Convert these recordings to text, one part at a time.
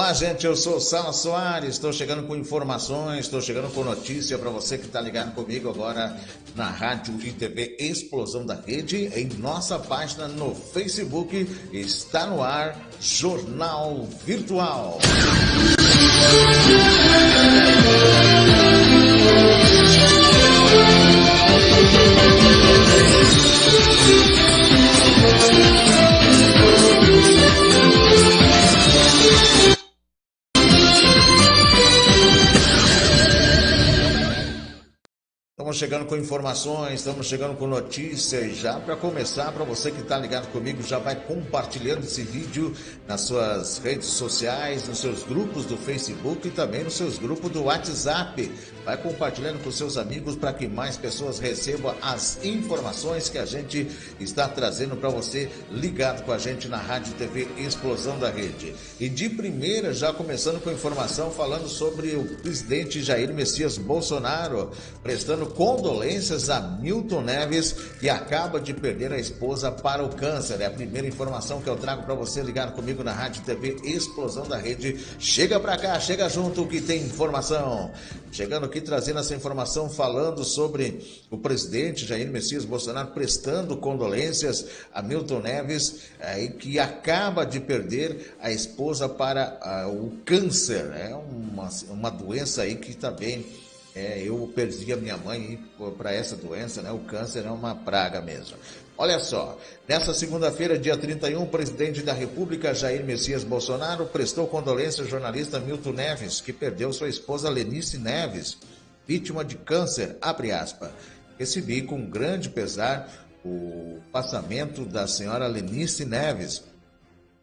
Olá, gente, eu sou o Sala Soares, estou chegando com informações, estou chegando com notícia para você que está ligado comigo agora na Rádio e TV Explosão da Rede, em nossa página no Facebook, está no ar Jornal Virtual. Estamos chegando com informações, estamos chegando com notícias. Já para começar, para você que está ligado comigo, já vai compartilhando esse vídeo nas suas redes sociais, nos seus grupos do Facebook e também nos seus grupos do WhatsApp. Vai compartilhando com seus amigos para que mais pessoas recebam as informações que a gente está trazendo para você ligado com a gente na Rádio TV Explosão da Rede. E de primeira, já começando com informação falando sobre o presidente Jair Messias Bolsonaro, prestando condolências a Milton Neves, que acaba de perder a esposa para o câncer. É a primeira informação que eu trago para você ligado comigo na Rádio TV Explosão da Rede. Chega para cá, chega junto que tem informação. Chegando aqui trazendo essa informação falando sobre o presidente Jair Messias Bolsonaro prestando condolências a Milton Neves, que acaba de perder a esposa para o câncer. É uma doença aí que também eu perdi a minha mãe para essa doença, né? O câncer é uma praga mesmo. Olha só, nessa segunda-feira, dia 31, o presidente da República, Jair Messias Bolsonaro, prestou condolência ao jornalista Milton Neves, que perdeu sua esposa Lenice Neves, vítima de câncer, abre aspas. Recebi com grande pesar o passamento da senhora Lenice Neves,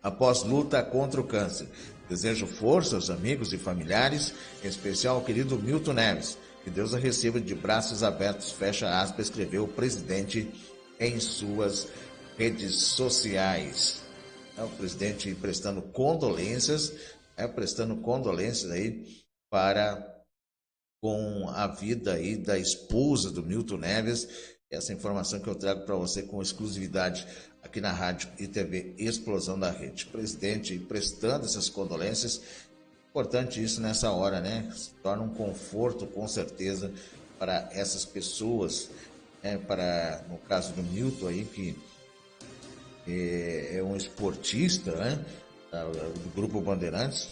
após luta contra o câncer. Desejo força aos amigos e familiares, em especial ao querido Milton Neves. Que Deus a receba de braços abertos, fecha aspas, escreveu o presidente em suas redes sociais. O presidente prestando condolências aí com a vida aí da esposa do Milton Neves. Essa informação que eu trago para você com exclusividade aqui na Rádio e TV Explosão da Rede. O presidente prestando essas condolências, importante isso nessa hora, né? Se torna um conforto, com certeza, para essas pessoas, no caso do Milton aí, que é um esportista, né? Do Grupo Bandeirantes,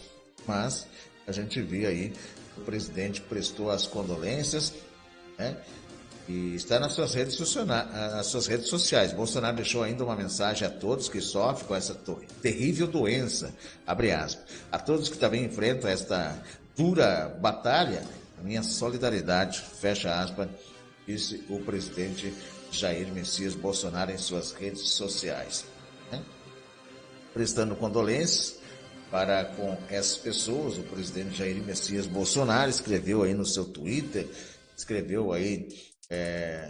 mas a gente vê aí o presidente prestou as condolências, né? E está nas suas redes sociais. Bolsonaro deixou ainda uma mensagem a todos que sofrem com essa terrível doença, abre aspas. A todos que também enfrentam esta dura batalha, a minha solidariedade, fecha aspas, disse o presidente Jair Messias Bolsonaro em suas redes sociais. Prestando condolências para com essas pessoas, o presidente Jair Messias Bolsonaro escreveu aí no seu Twitter, escreveu aí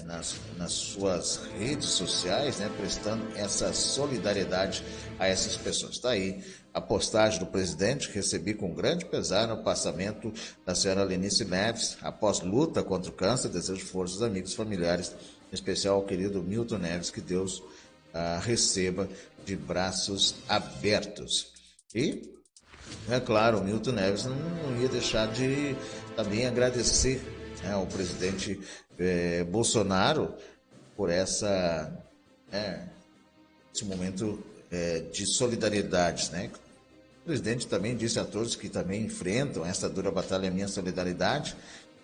nas suas redes sociais, né, prestando essa solidariedade a essas pessoas. Está aí a postagem do presidente, recebi com grande pesar no passamento da senhora Lenice Neves, após luta contra o câncer, desejo força aos amigos familiares, em especial ao querido Milton Neves, que Deus receba de braços abertos. E, é claro, o Milton Neves não ia deixar de também agradecer ao presidente Bolsonaro por esse momento de solidariedade, né? O presidente também disse a todos que também enfrentam essa dura batalha, minha solidariedade.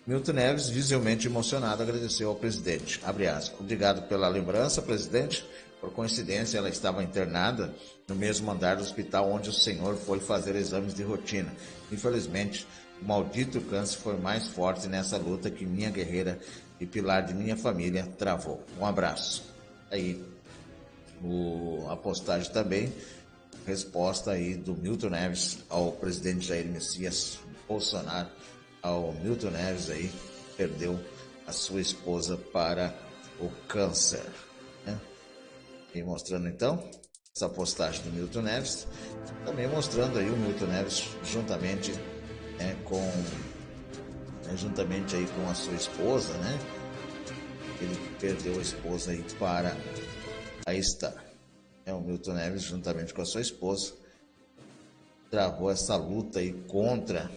Milton Neves, visivelmente emocionado, agradeceu ao presidente. Abre aspas. Obrigado pela lembrança, presidente. Por coincidência, ela estava internada no mesmo andar do hospital onde o senhor foi fazer exames de rotina. Infelizmente, o maldito câncer foi mais forte nessa luta que minha guerreira e pilar de minha família travou. Um abraço. Aí, a postagem também, resposta aí do Milton Neves ao presidente Jair Messias Bolsonaro, ao Milton Neves aí, perdeu a sua esposa para o câncer, né? E mostrando então essa postagem do Milton Neves, também mostrando aí o Milton Neves juntamente juntamente aí com a sua esposa, né? Ele perdeu a esposa aí para aí está. O Milton Neves juntamente com a sua esposa travou essa luta aí contra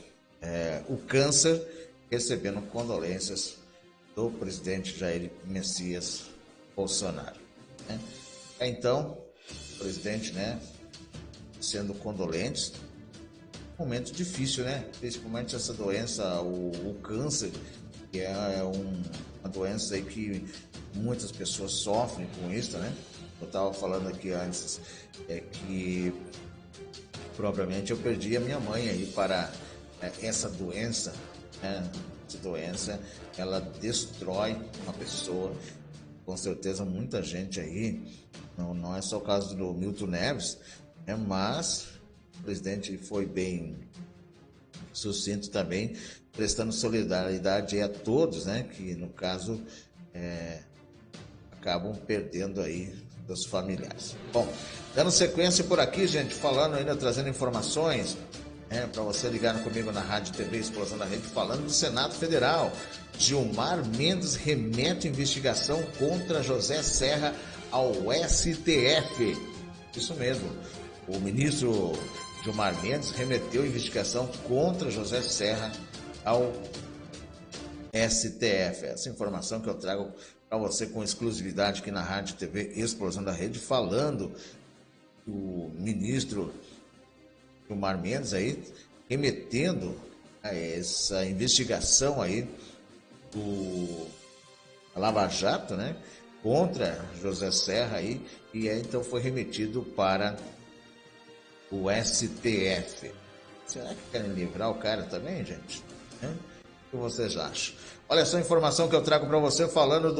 o câncer, recebendo condolências do presidente Jair Messias Bolsonaro, né? Então, o presidente, né, sendo condolentes, momento difícil, né? Principalmente essa doença, o câncer, que é uma doença aí que muitas pessoas sofrem com isso, né? Eu estava falando aqui antes que propriamente eu perdi a minha mãe aí para essa doença, né? Essa doença, ela destrói uma pessoa. Com certeza muita gente aí, não é só o caso do Milton Neves, né? Mas o presidente foi bem sucinto também, prestando solidariedade a todos, né? Que no caso acabam perdendo aí dos familiares. Bom, dando sequência por aqui, gente, falando ainda, trazendo informações, para você ligar comigo na Rádio TV Explosão da Rede, falando do Senado Federal. Gilmar Mendes remete investigação contra José Serra ao STF. Isso mesmo, o ministro Gilmar Mendes remeteu investigação contra José Serra ao STF. Essa informação que eu trago para você com exclusividade aqui na Rádio TV Explosão da Rede, falando o ministro Gilmar Mendes aí, remetendo a essa investigação aí do Lava Jato, né, contra José Serra aí, e então foi remetido para o STF. Será que querem livrar o cara também, gente? O que vocês acham? Olha essa informação que eu trago para você, falando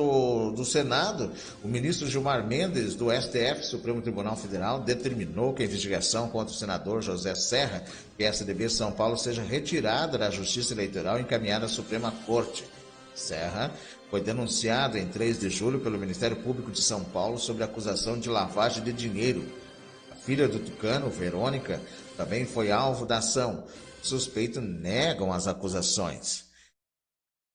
do Senado. O ministro Gilmar Mendes, do STF, Supremo Tribunal Federal, determinou que a investigação contra o senador José Serra, PSDB São Paulo, seja retirada da Justiça Eleitoral e encaminhada à Suprema Corte. Serra foi denunciado em 3 de julho pelo Ministério Público de São Paulo sobre acusação de lavagem de dinheiro. A filha do tucano, Verônica, também foi alvo da ação. Os suspeitos negam as acusações.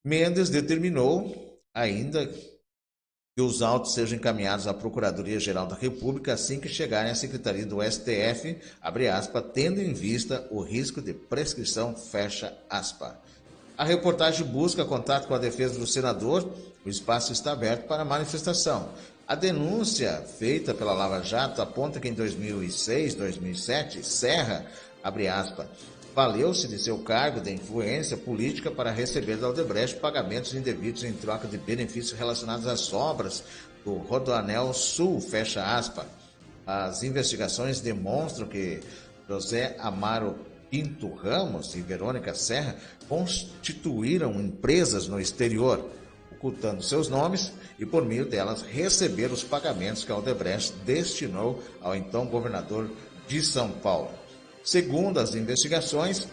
Mendes determinou ainda que os autos sejam encaminhados à Procuradoria-Geral da República assim que chegarem à Secretaria do STF, abre aspas, tendo em vista o risco de prescrição, fecha aspas. A reportagem busca contato com a defesa do senador, o espaço está aberto para manifestação. A denúncia feita pela Lava Jato aponta que em 2006, 2007, Serra, abre aspas, valeu-se de seu cargo de influência política para receber da Odebrecht pagamentos indevidos em troca de benefícios relacionados às obras do Rodoanel Sul, fecha aspas. As investigações demonstram que José Amaro Pinto Ramos e Verônica Serra constituíram empresas no exterior, ocultando seus nomes e, por meio delas, receber os pagamentos que a Odebrecht destinou ao então governador de São Paulo. Segundo as investigações,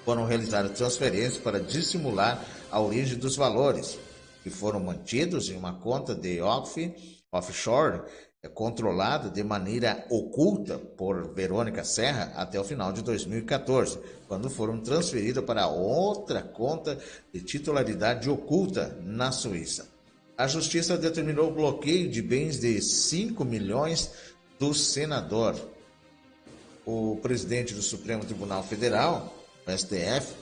foram realizadas transferências para dissimular a origem dos valores, que foram mantidos em uma conta de offshore, controlada de maneira oculta por Verônica Serra até o final de 2014, quando foram transferidas para outra conta de titularidade oculta na Suíça. A Justiça determinou o bloqueio de bens de 5 milhões do senador. O presidente do Supremo Tribunal Federal, o STF,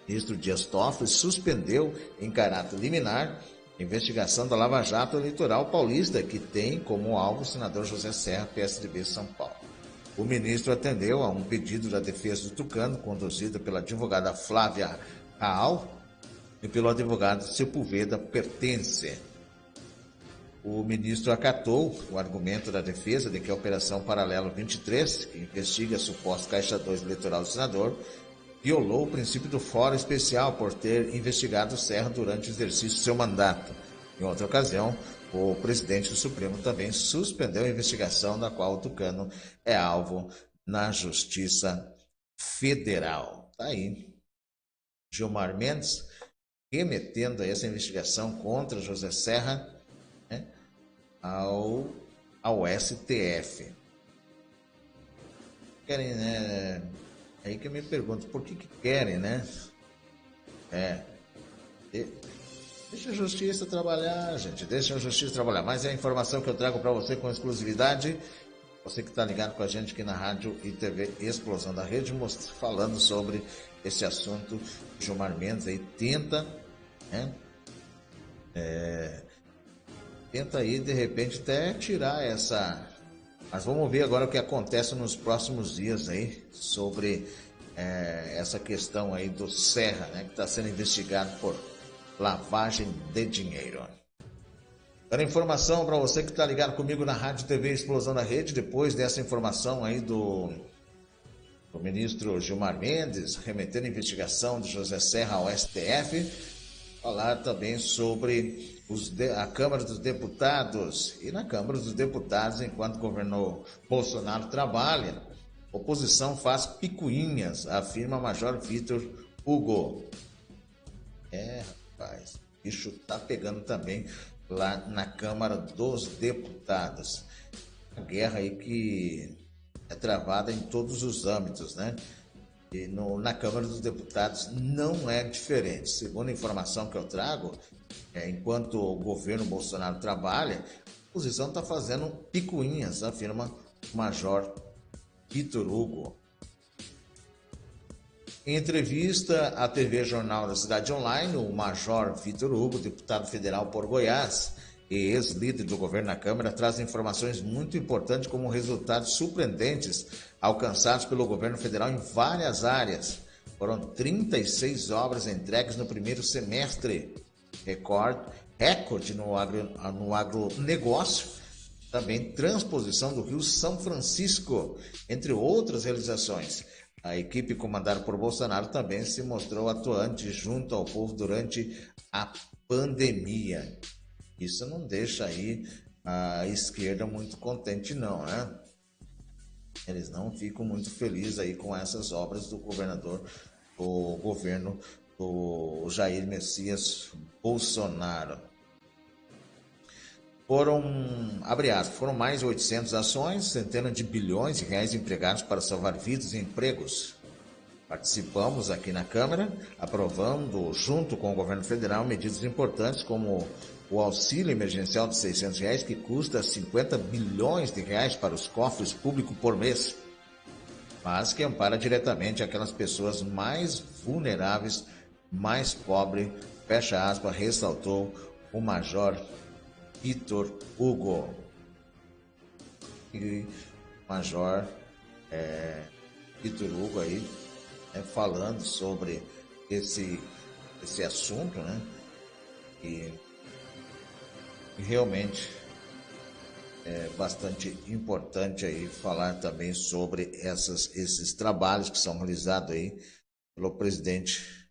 ministro Dias Toffoli, suspendeu em caráter liminar a investigação da Lava Jato Eleitoral Paulista, que tem como alvo o senador José Serra, PSDB São Paulo. O ministro atendeu a um pedido da defesa do tucano, conduzido pela advogada Flávia Raal e pelo advogado Sepúlveda Pertence. O ministro acatou o argumento da defesa de que a Operação Paralelo 23, que investiga a suposta Caixa 2 eleitoral do senador, violou o princípio do fórum especial por ter investigado Serra durante o exercício de seu mandato. Em outra ocasião, o presidente do Supremo também suspendeu a investigação da qual o tucano é alvo na Justiça Federal. Tá aí. Gilmar Mendes remetendo a essa investigação contra José Serra, né, ao STF. Querem, né? Aí que eu me pergunto, por que querem, né? Deixa a justiça trabalhar, gente. Deixa a justiça trabalhar. Mas é a informação que eu trago para você com exclusividade. Você que está ligado com a gente aqui na Rádio e TV Explosão da Rede, falando sobre esse assunto. Gilmar Mendes aí tenta, né? Tenta aí, de repente, até tirar essa... Mas vamos ver agora o que acontece nos próximos dias aí sobre essa questão aí do Serra, né? Que está sendo investigado por lavagem de dinheiro. Dando informação para você que está ligado comigo na Rádio TV Explosão da Rede, depois dessa informação aí do ministro Gilmar Mendes, remetendo a investigação de José Serra ao STF, falar também sobre a Câmara dos Deputados. E na Câmara dos Deputados, enquanto o governo Bolsonaro trabalha, a oposição faz picuinhas, afirma Major Vitor Hugo. Rapaz, o bicho tá pegando também lá na Câmara dos Deputados. A guerra aí que é travada em todos os âmbitos, né? E na Câmara dos Deputados não é diferente. Segundo a informação que eu trago, enquanto o governo Bolsonaro trabalha, a oposição está fazendo picuinhas, afirma o Major Vitor Hugo. Em entrevista à TV Jornal da Cidade Online, o Major Vitor Hugo, deputado federal por Goiás e ex-líder do governo na Câmara, traz informações muito importantes como resultados surpreendentes alcançados pelo governo federal em várias áreas. Foram 36 obras entregues no primeiro semestre, recorde no agronegócio, também transposição do Rio São Francisco, entre outras realizações. A equipe comandada por Bolsonaro também se mostrou atuante junto ao povo durante a pandemia. Isso não deixa aí a esquerda muito contente não, né? Eles não ficam muito felizes aí com essas obras do governo do Jair Messias Bolsonaro. Foram mais de 800 ações, centenas de bilhões de reais empregados para salvar vidas e empregos. Participamos aqui na Câmara, aprovando, junto com o governo federal, medidas importantes como o auxílio emergencial de R$600, que custa 50 bilhões de reais para os cofres públicos por mês, mas que ampara diretamente aquelas pessoas mais vulneráveis, mais pobres, fecha aspas, ressaltou o Major Vitor Hugo. E Major Vitor Hugo aí falando sobre esse assunto, né? E realmente é bastante importante aí falar também sobre esses trabalhos que são realizados aí pelo presidente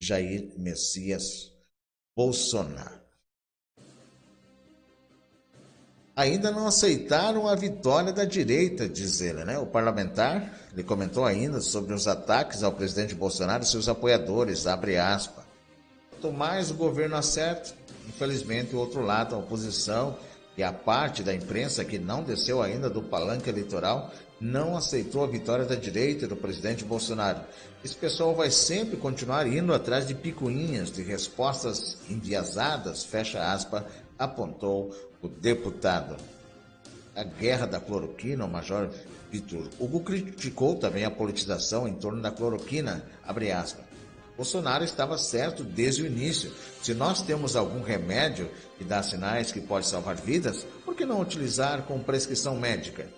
Jair Messias Bolsonaro. Ainda não aceitaram a vitória da direita, diz ele, né? O parlamentar, ele comentou ainda sobre os ataques ao presidente Bolsonaro e seus apoiadores, abre aspas. Quanto mais o governo acerta, infelizmente o outro lado, a oposição e a parte da imprensa que não desceu ainda do palanque eleitoral, não aceitou a vitória da direita e do presidente Bolsonaro. Esse pessoal vai sempre continuar indo atrás de picuinhas, de respostas enviesadas, fecha aspas, apontou o deputado. A guerra da cloroquina, o Major Vitor Hugo criticou também a politização em torno da cloroquina, abre aspas. Bolsonaro estava certo desde o início. Se nós temos algum remédio que dá sinais que pode salvar vidas, por que não utilizar com prescrição médica?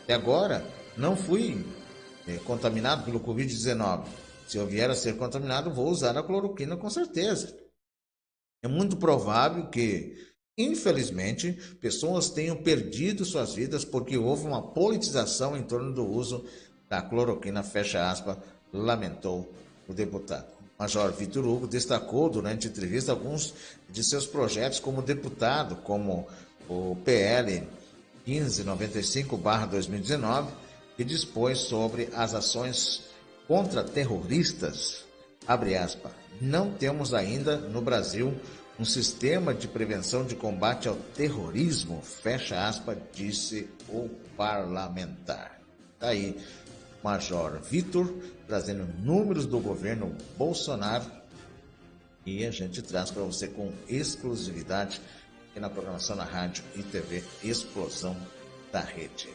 Até agora, não fui contaminado pelo Covid-19. Se eu vier a ser contaminado, vou usar a cloroquina com certeza. É muito provável que, infelizmente, pessoas tenham perdido suas vidas porque houve uma politização em torno do uso da cloroquina, fecha aspas, lamentou o deputado. Major Vitor Hugo destacou durante a entrevista alguns de seus projetos como deputado, como o PL 1595/2019, que dispõe sobre as ações contra terroristas, abre aspas. Não temos ainda no Brasil um sistema de prevenção de combate ao terrorismo, fecha aspas, disse o parlamentar. Tá aí, Major Vitor, trazendo números do governo Bolsonaro, e a gente traz para você com exclusividade aqui na programação da Rádio e TV Explosão da rede.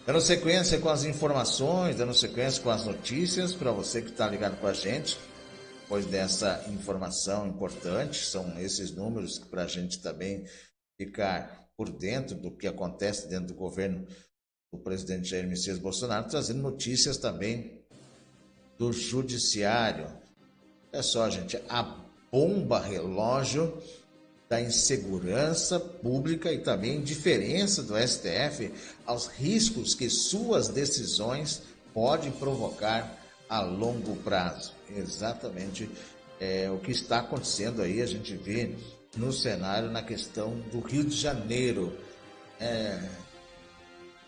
Dando sequência com as informações, dando sequência com as notícias, para você que está ligado com a gente, depois dessa informação importante, são esses números para a gente também ficar por dentro do que acontece dentro do governo do presidente Jair Messias Bolsonaro, trazendo notícias também do judiciário. É só, gente, a bomba relógio da insegurança pública e também indiferença do STF aos riscos que suas decisões podem provocar a longo prazo. Exatamente o que está acontecendo aí, a gente vê no cenário na questão do Rio de Janeiro,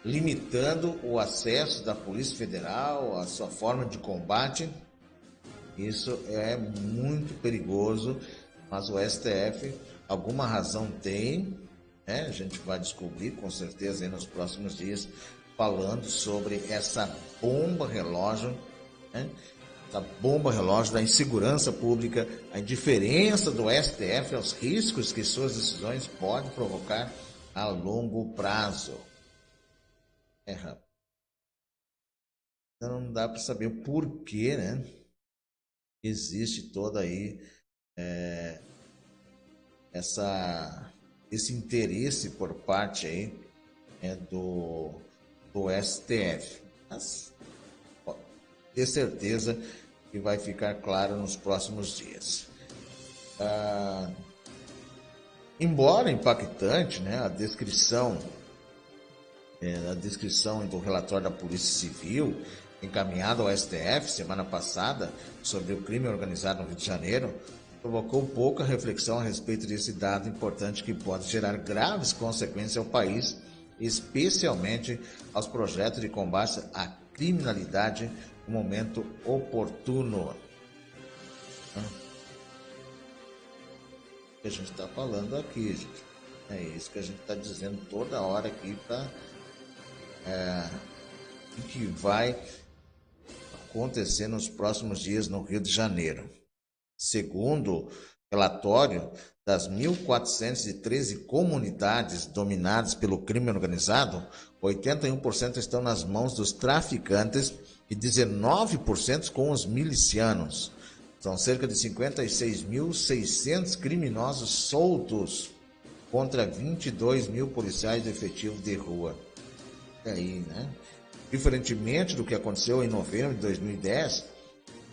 limitando o acesso da Polícia Federal, a sua forma de combate. Isso é muito perigoso, mas o STF alguma razão tem, né? A gente vai descobrir com certeza aí nos próximos dias, falando sobre essa bomba relógio, né? Essa bomba relógio da insegurança pública, a indiferença do STF aos riscos que suas decisões podem provocar a longo prazo. Rapaz. Então não dá para saber o porquê, né? Existe toda aí esse interesse por parte aí do STF. Mas pode ter certeza que vai ficar claro nos próximos dias. Embora impactante, né, a descrição do relatório da Polícia Civil encaminhado ao STF semana passada sobre o crime organizado no Rio de Janeiro, provocou pouca reflexão a respeito desse dado importante que pode gerar graves consequências ao país, especialmente aos projetos de combate à criminalidade no momento oportuno. O que a gente está falando aqui, gente. É isso que a gente está dizendo toda hora aqui para o que vai acontecer nos próximos dias no Rio de Janeiro. Segundo relatório, das 1.413 comunidades dominadas pelo crime organizado, 81% estão nas mãos dos traficantes e 19% com os milicianos. São cerca de 56.600 criminosos soltos contra 22 mil policiais efetivos de rua. Aí, né? Diferentemente do que aconteceu em novembro de 2010,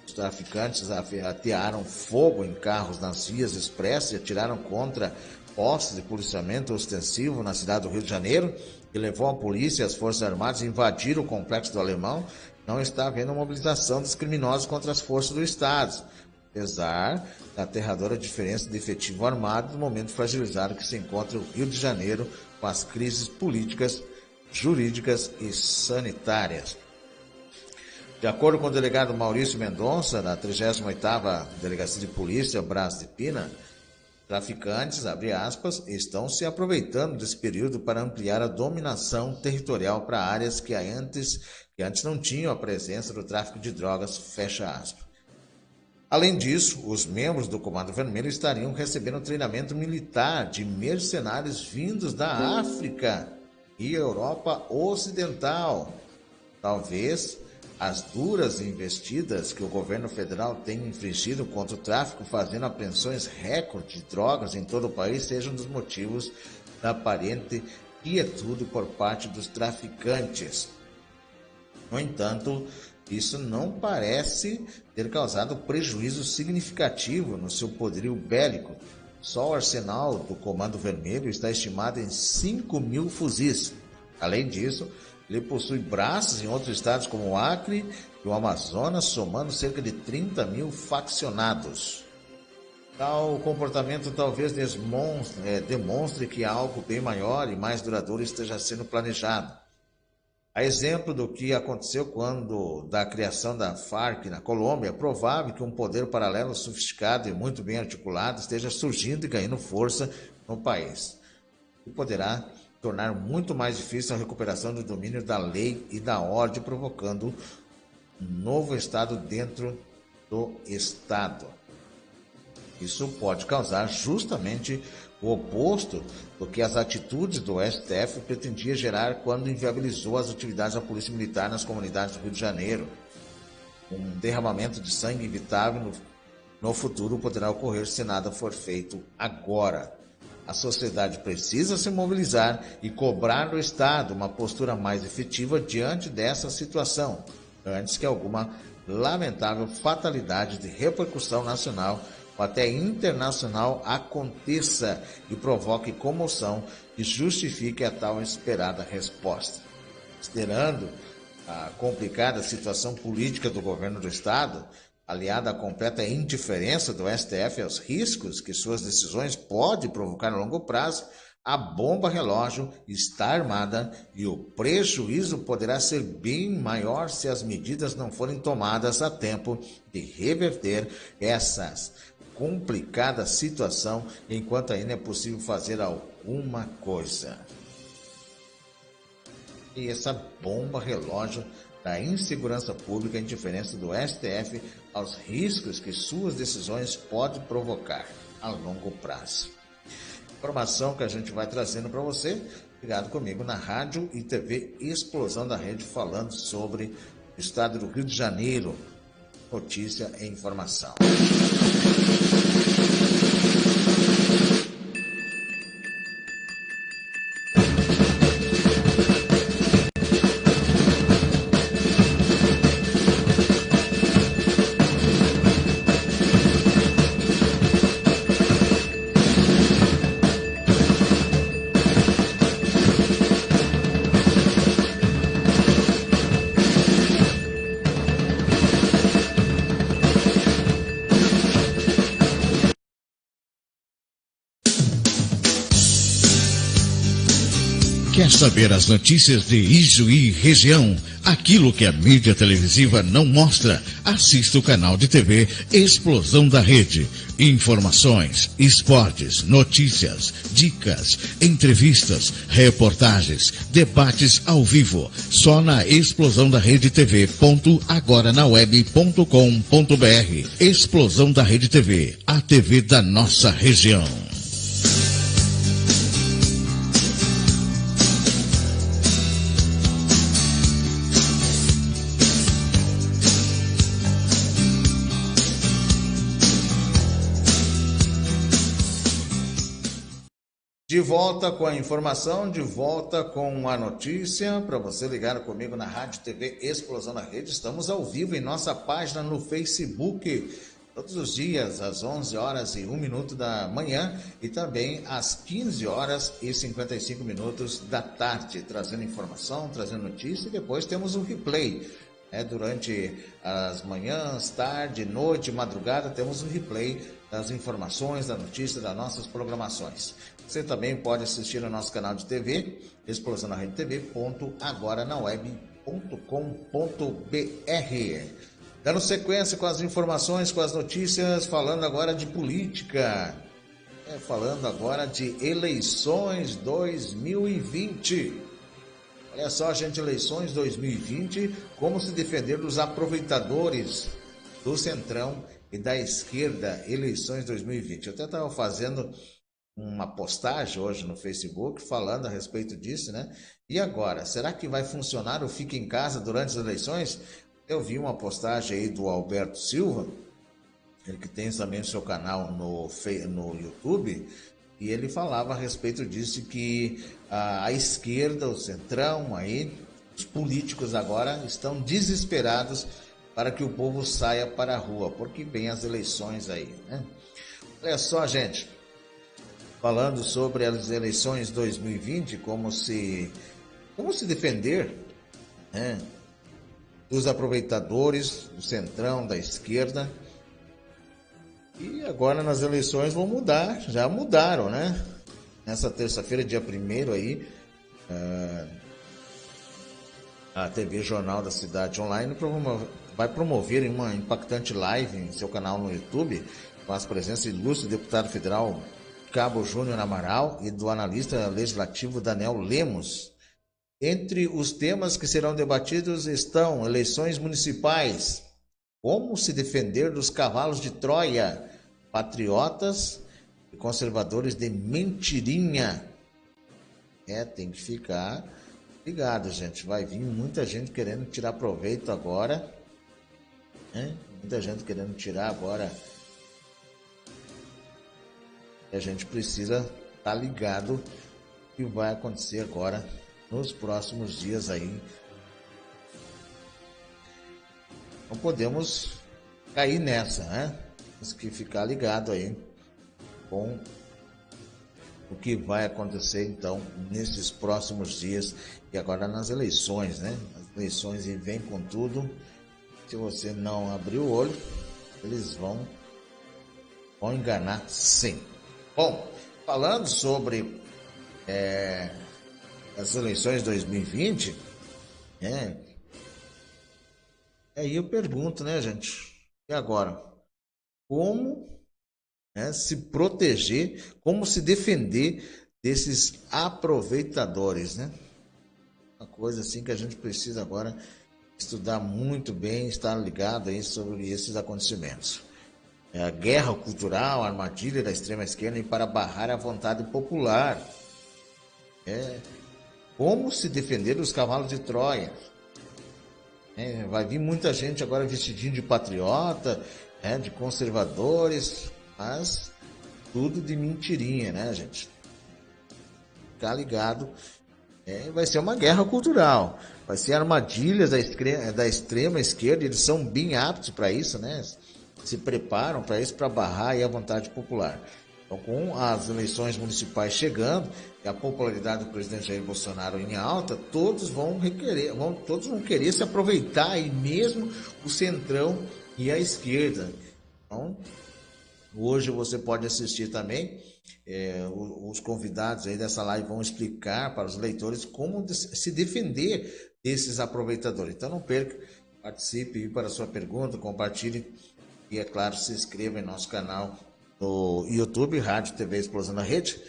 os traficantes atearam fogo em carros nas vias expressas e atiraram contra postos de policiamento ostensivo na cidade do Rio de Janeiro, que levou a polícia e as forças armadas a invadir o complexo do Alemão. Não está havendo mobilização dos criminosos contra as forças do Estado, apesar da aterradora diferença de efetivo armado no momento fragilizado que se encontra o Rio de Janeiro com as crises políticas, jurídicas e sanitárias. De acordo com o delegado Maurício Mendonça, da 38ª Delegacia de Polícia, Brás de Pina, traficantes, abre aspas, estão se aproveitando desse período para ampliar a dominação territorial para áreas que antes não tinham a presença do tráfico de drogas, fecha aspas. Além disso, os membros do Comando Vermelho estariam recebendo treinamento militar de mercenários vindos da África e Europa Ocidental. Talvez as duras investidas que o governo federal tem infligido contra o tráfico, fazendo apreensões recorde de drogas em todo o país, sejam um dos motivos da aparente quietude por parte dos traficantes. No entanto, isso não parece ter causado prejuízo significativo no seu poderio bélico. Só o arsenal do Comando Vermelho está estimado em 5.000 fuzis. Além disso, ele possui braços em outros estados como o Acre e o Amazonas, somando cerca de 30.000 faccionados. Tal comportamento talvez demonstre que algo bem maior e mais duradouro esteja sendo planejado. A exemplo do que aconteceu da criação da Farc na Colômbia, é provável que um poder paralelo sofisticado e muito bem articulado esteja surgindo e ganhando força no país, e poderá tornar muito mais difícil a recuperação do domínio da lei e da ordem, provocando um novo Estado dentro do Estado. Isso pode causar justamente o oposto do que as atitudes do STF pretendia gerar quando inviabilizou as atividades da Polícia Militar nas comunidades do Rio de Janeiro. Um derramamento de sangue evitável no futuro poderá ocorrer se nada for feito agora. A sociedade precisa se mobilizar e cobrar do Estado uma postura mais efetiva diante dessa situação, antes que alguma lamentável fatalidade de repercussão nacional ou até internacional aconteça e provoque comoção e justifique a tal esperada resposta. Considerando a complicada situação política do governo do Estado, aliada à completa indiferença do STF aos riscos que suas decisões podem provocar a longo prazo, a bomba relógio está armada e o prejuízo poderá ser bem maior se as medidas não forem tomadas a tempo de reverter essa complicada situação enquanto ainda é possível fazer alguma coisa. E essa bomba relógio da insegurança pública, a indiferença do STF aos riscos que suas decisões podem provocar a longo prazo. Informação que a gente vai trazendo para você, ligado comigo na rádio e TV Explosão da Rede, falando sobre o estado do Rio de Janeiro. Notícia e informação. Quer saber as notícias de Ijuí região? Aquilo que a mídia televisiva não mostra? Assista o canal de TV Explosão da Rede. Informações, esportes, notícias, dicas, entrevistas, reportagens, debates ao vivo. Só na Explosão da Rede TV. agoranaweb.com.br. Explosão da Rede TV, a TV da nossa região. De volta com a informação, de volta com a notícia, para você ligar comigo na Rádio TV Explosão da Rede. Estamos ao vivo em nossa página no Facebook, todos os dias, às 11 horas e 1 minuto da manhã e também às 15 horas e 55 minutos da tarde, trazendo informação, trazendo notícia, e depois temos um replay. Durante as manhãs, tarde, noite, madrugada, temos um replay das informações, da notícia, das nossas programações. Você também pode assistir no nosso canal de TV, Explosão na Rede TV, agoranaweb.com.br. Dando sequência com as informações, com as notícias, falando agora de política. Falando agora de eleições 2020. Olha só, gente, eleições 2020, como se defender dos aproveitadores do Centrão e da esquerda, eleições 2020. Eu até estava fazendo uma postagem hoje no Facebook falando a respeito disso, né? E agora, será que vai funcionar o Fica em Casa durante as eleições? Eu vi uma postagem aí do Alberto Silva, ele que tem também o seu canal no YouTube, e ele falava a respeito disso, que a esquerda, o Centrão, aí, os políticos agora estão desesperados para que o povo saia para a rua, porque vem as eleições aí, né? Olha só, gente, falando sobre as eleições 2020, como se defender, né, dos aproveitadores do Centrão, da esquerda. E agora nas eleições vão mudar, já mudaram, né? Nessa terça-feira, dia 1º aí, a TV Jornal da Cidade Online vai promover uma impactante live em seu canal no YouTube, com as presenças ilustres do deputado federal Cabo Júnior Amaral e do analista legislativo Daniel Lemos. Entre os temas que serão debatidos estão eleições municipais, como se defender dos cavalos de Troia, patriotas e conservadores de mentirinha. Tem que ficar ligado, gente. Vai vir muita gente querendo tirar proveito agora. Muita gente querendo tirar agora. E a gente precisa estar ligado o que vai acontecer agora nos próximos dias aí. Não podemos cair nessa, né? Temos que ficar ligado aí com o que vai acontecer então nesses próximos dias e agora nas eleições, né? As eleições vêm com tudo. Se você não abrir o olho, eles vão enganar sim. Bom, falando sobre as eleições de 2020, aí eu pergunto, né, gente? E agora? Como se proteger, como se defender desses aproveitadores, né? Uma coisa assim que a gente precisa agora estudar muito bem, estar ligado aí sobre esses acontecimentos. A guerra cultural, a armadilha da extrema esquerda para barrar a vontade popular. Como se defender dos cavalos de Troia. Vai vir muita gente agora vestidinho de patriota, de conservadores, mas tudo de mentirinha, né, gente? Ficar ligado. Vai ser uma guerra cultural, vai ser armadilhas da extrema esquerda, eles são bem aptos para isso, né? Se preparam para isso, para barrar aí a vontade popular. Então, com as eleições municipais chegando e a popularidade do presidente Jair Bolsonaro em alta, todos vão querer se aproveitar, aí mesmo o centrão e a esquerda. Então, hoje você pode assistir também, os convidados aí dessa live vão explicar para os leitores como se defender desses aproveitadores. Então não perca, participe para a sua pergunta, compartilhe e, é claro, se inscreva em nosso canal no YouTube, Rádio TV Explosão da Rede.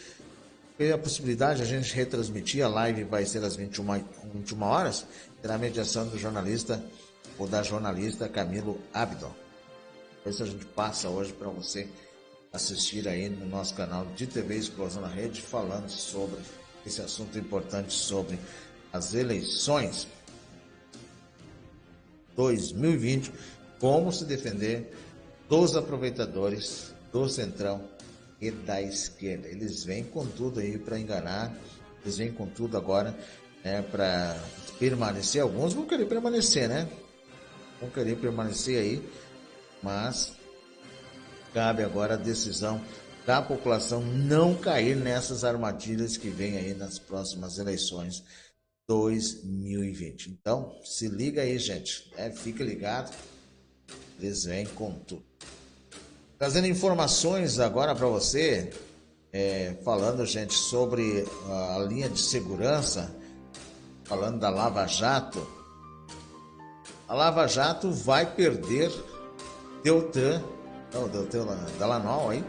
Tem a possibilidade de a gente retransmitir, a live vai ser às 21 horas, terá a mediação do jornalista ou da jornalista Camilo Abdon. Isso a gente passa hoje para você assistir aí no nosso canal de TV Explosão na Rede, falando sobre esse assunto importante, sobre as eleições 2020, como se defender dos aproveitadores do centrão e da esquerda. Eles vêm com tudo aí para enganar, eles vêm com tudo agora para permanecer. Alguns vão querer permanecer, né? Vão querer permanecer aí, mas cabe agora a decisão da população não cair nessas armadilhas que vem aí nas próximas eleições 2020. Então, se liga aí, gente. Fica ligado. Eles vêm com tudo. Trazendo informações agora para você, falando, gente, sobre a linha de segurança, falando da Lava Jato. A Lava Jato vai perder Deltan Dallagnol aí,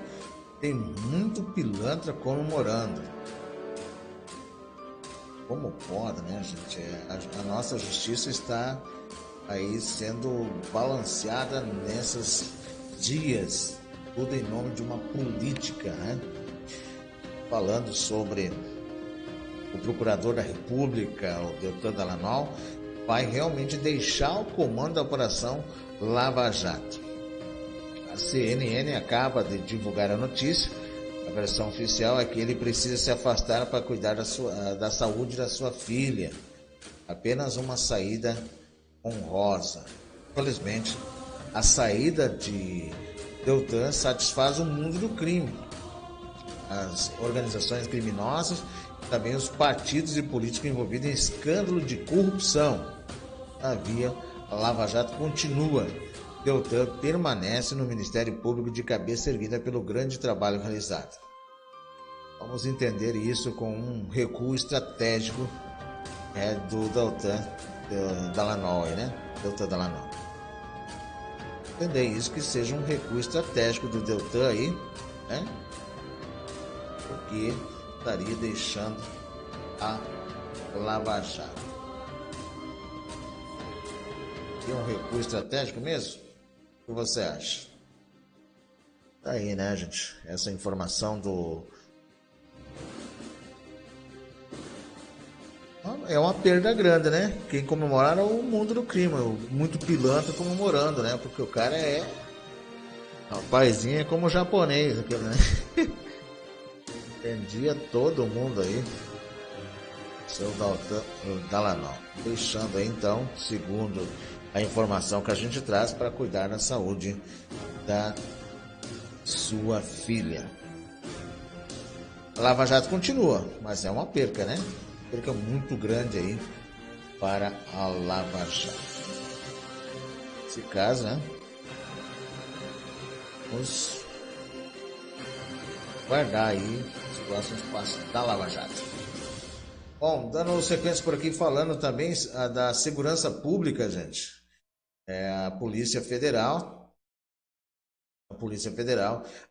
tem muito pilantra comemorando. Como pode, né, gente? A nossa justiça está aí sendo balanceada nesses dias, tudo em nome de uma política, né? Falando sobre o procurador da República, o Deltan Dallagnol, vai realmente deixar o comando da Operação Lava Jato. A CNN acaba de divulgar a notícia. A versão oficial é que ele precisa se afastar para cuidar da saúde da sua filha. Apenas uma saída honrosa. Infelizmente, a saída de Deltan satisfaz o mundo do crime, as organizações criminosas e também os partidos e políticos envolvidos em escândalo de corrupção. Todavia, a Lava Jato continua. Deltan permanece no Ministério Público de cabeça erguida pelo grande trabalho realizado. Vamos entender isso com um recuo estratégico do Deltan Dallagnol, né? Deltan Dallagnol. Entender isso, que seja um recuo estratégico do Deltan aí, né? Porque estaria deixando a Lava Jato. É um recuo estratégico mesmo? O que você acha? Tá aí, né, gente? Essa informação é uma perda grande, né? Quem comemorar é o mundo do crime, muito pilantra comemorando, né? Porque o cara é rapazinho, é como o japonês, aquele, né? Prendia todo mundo aí. Seu Dalanol. Deixando aí então, segundo a informação que a gente traz, para cuidar da saúde da sua filha. A Lava Jato continua, mas é uma perca, né? Perca muito grande aí para a Lava Jato. Nesse caso, né? Vamos guardar aí os próximos passos da Lava Jato. Bom, dando sequência por aqui, falando também da segurança pública, gente. A Polícia Federal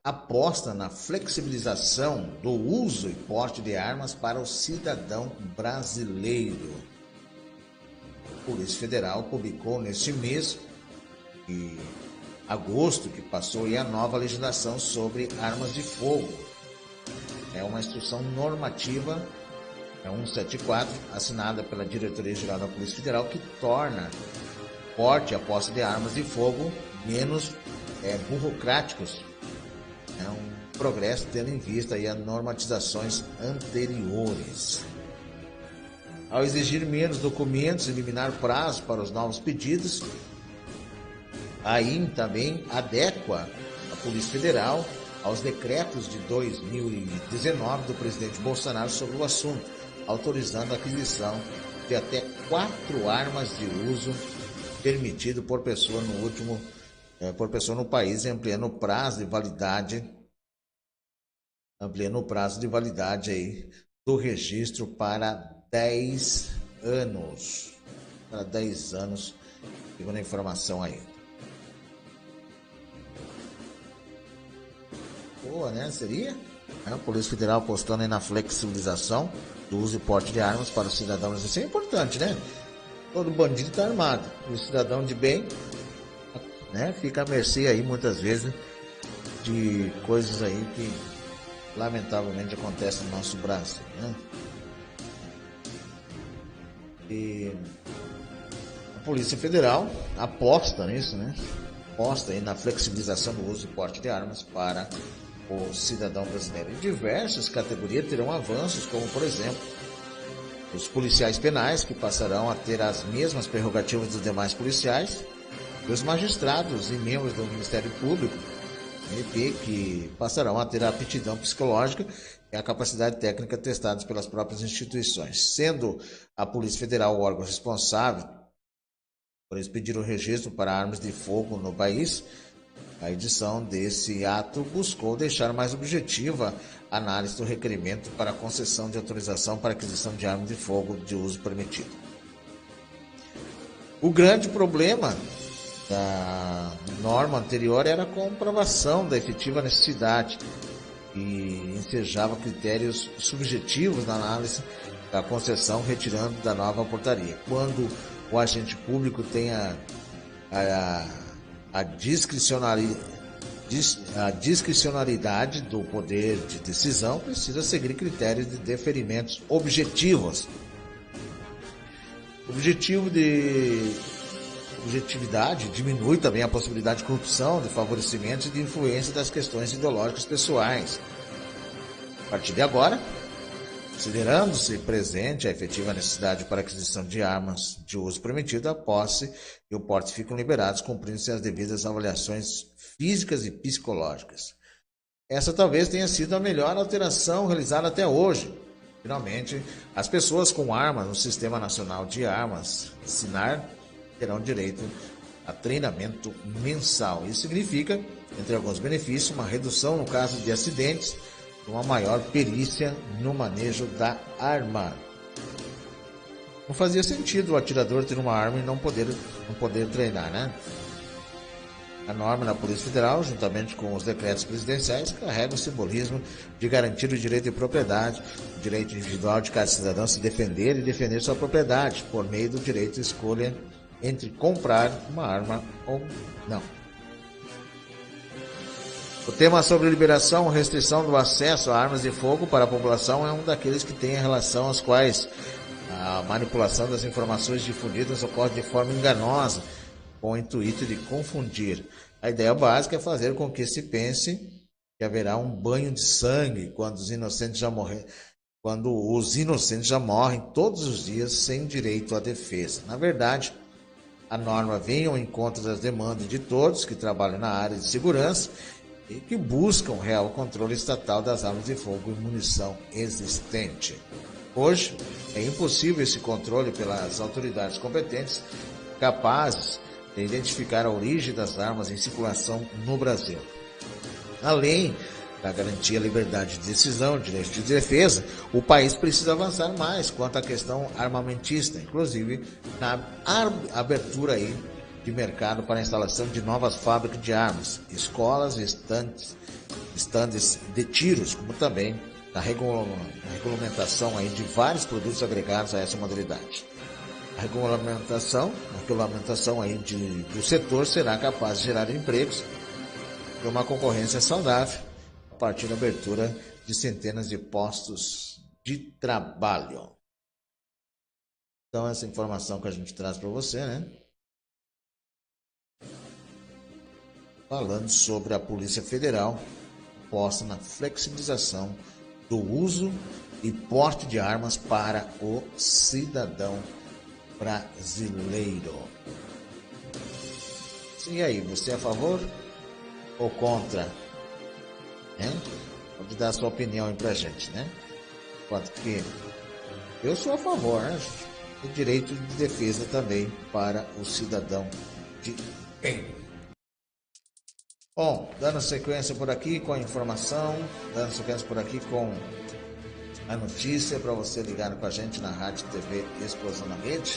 aposta na flexibilização do uso e porte de armas para o cidadão brasileiro. A Polícia Federal publicou neste mês de agosto que passou a nova legislação sobre armas de fogo. É uma instrução normativa 174, assinada pela Diretoria-Geral da Polícia Federal, que torna o porte e a posse de armas de fogo menos burocráticos. É um progresso tendo em vista aí as normatizações anteriores. Ao exigir menos documentos e eliminar prazos para os novos pedidos, a IN também adequa a Polícia Federal aos decretos de 2019 do presidente Bolsonaro sobre o assunto, autorizando a aquisição de até 4 armas de uso permitido por pessoa no país, ampliando o prazo de validade aí do registro para 10 anos. Para 10 anos, segundo a informação aí. Boa, né? Seria? A Polícia Federal apostando aí na flexibilização do uso e porte de armas para os cidadãos. Isso é importante, né? Todo bandido está armado. E o cidadão de bem, né, fica à mercê aí, muitas vezes, de coisas aí que lamentavelmente acontecem no nosso Brasil, né? E a Polícia Federal aposta nisso, né? Aposta aí na flexibilização do uso e porte de armas para o cidadão brasileiro. Em diversas categorias terão avanços, como por exemplo os policiais penais, que passarão a ter as mesmas prerrogativas dos demais policiais, e os magistrados e membros do Ministério Público, MP, que passarão a ter a aptidão psicológica e a capacidade técnica testadas pelas próprias instituições, sendo a Polícia Federal o órgão responsável por expedir o registro para armas de fogo no país. A edição desse ato buscou deixar mais objetiva a análise do requerimento para a concessão de autorização para aquisição de armas de fogo de uso permitido. O grande problema da norma anterior era a comprovação da efetiva necessidade e ensejava critérios subjetivos na análise da concessão, retirando da nova portaria. Quando o agente público tem a discricionariedade do poder de decisão, precisa seguir critérios de deferimentos objetivos. Objetividade diminui também a possibilidade de corrupção, de favorecimento e de influência das questões ideológicas pessoais. A partir de agora, considerando-se presente a efetiva necessidade para a aquisição de armas de uso permitido, a posse e o porte ficam liberados, cumprindo-se as devidas avaliações físicas e psicológicas. Essa talvez tenha sido a melhor alteração realizada até hoje. Finalmente, as pessoas com armas no Sistema Nacional de Armas, SINAR, terão direito a treinamento mensal. Isso significa, entre alguns benefícios, uma redução no caso de acidentes, uma maior perícia no manejo da arma. Não fazia sentido o atirador ter uma arma e não poder treinar, né? A norma da Polícia Federal, juntamente com os decretos presidenciais, carrega o simbolismo de garantir o direito de propriedade, o direito individual de cada cidadão se defender e defender sua propriedade, por meio do direito de escolha entre comprar uma arma ou não. O tema sobre liberação ou restrição do acesso a armas de fogo para a população é um daqueles que tem relação aos quais a manipulação das informações difundidas ocorre de forma enganosa, com o intuito de confundir. A ideia básica é fazer com que se pense que haverá um banho de sangue quando os inocentes já morrem todos os dias sem direito à defesa. Na verdade, a norma vem ao encontro das demandas de todos que trabalham na área de segurança e que buscam real controle estatal das armas de fogo e munição existente. Hoje, é impossível esse controle pelas autoridades competentes capazes de identificar a origem das armas em circulação no Brasil. Além da garantia à liberdade de decisão, direito de defesa, o país precisa avançar mais quanto à questão armamentista, inclusive na abertura aí de mercado para a instalação de novas fábricas de armas, escolas e estandes de tiros, como também a regulamentação aí de vários produtos agregados a essa modalidade. A regulamentação aí do setor será capaz de gerar empregos e uma concorrência saudável a partir da abertura de centenas de postos de trabalho. Então, essa informação que a gente traz para você, né? Falando sobre a Polícia Federal posta na flexibilização do uso e porte de armas para o cidadão brasileiro. E aí, você é a favor ou contra? Pode dar a sua opinião aí pra gente, né? Quanto que eu sou a favor, né? O direito de defesa também para o cidadão de bem. Bom, dando sequência por aqui com a informação, dando sequência por aqui com a notícia para você ligar com a gente na Rádio TV Explosão na Rede,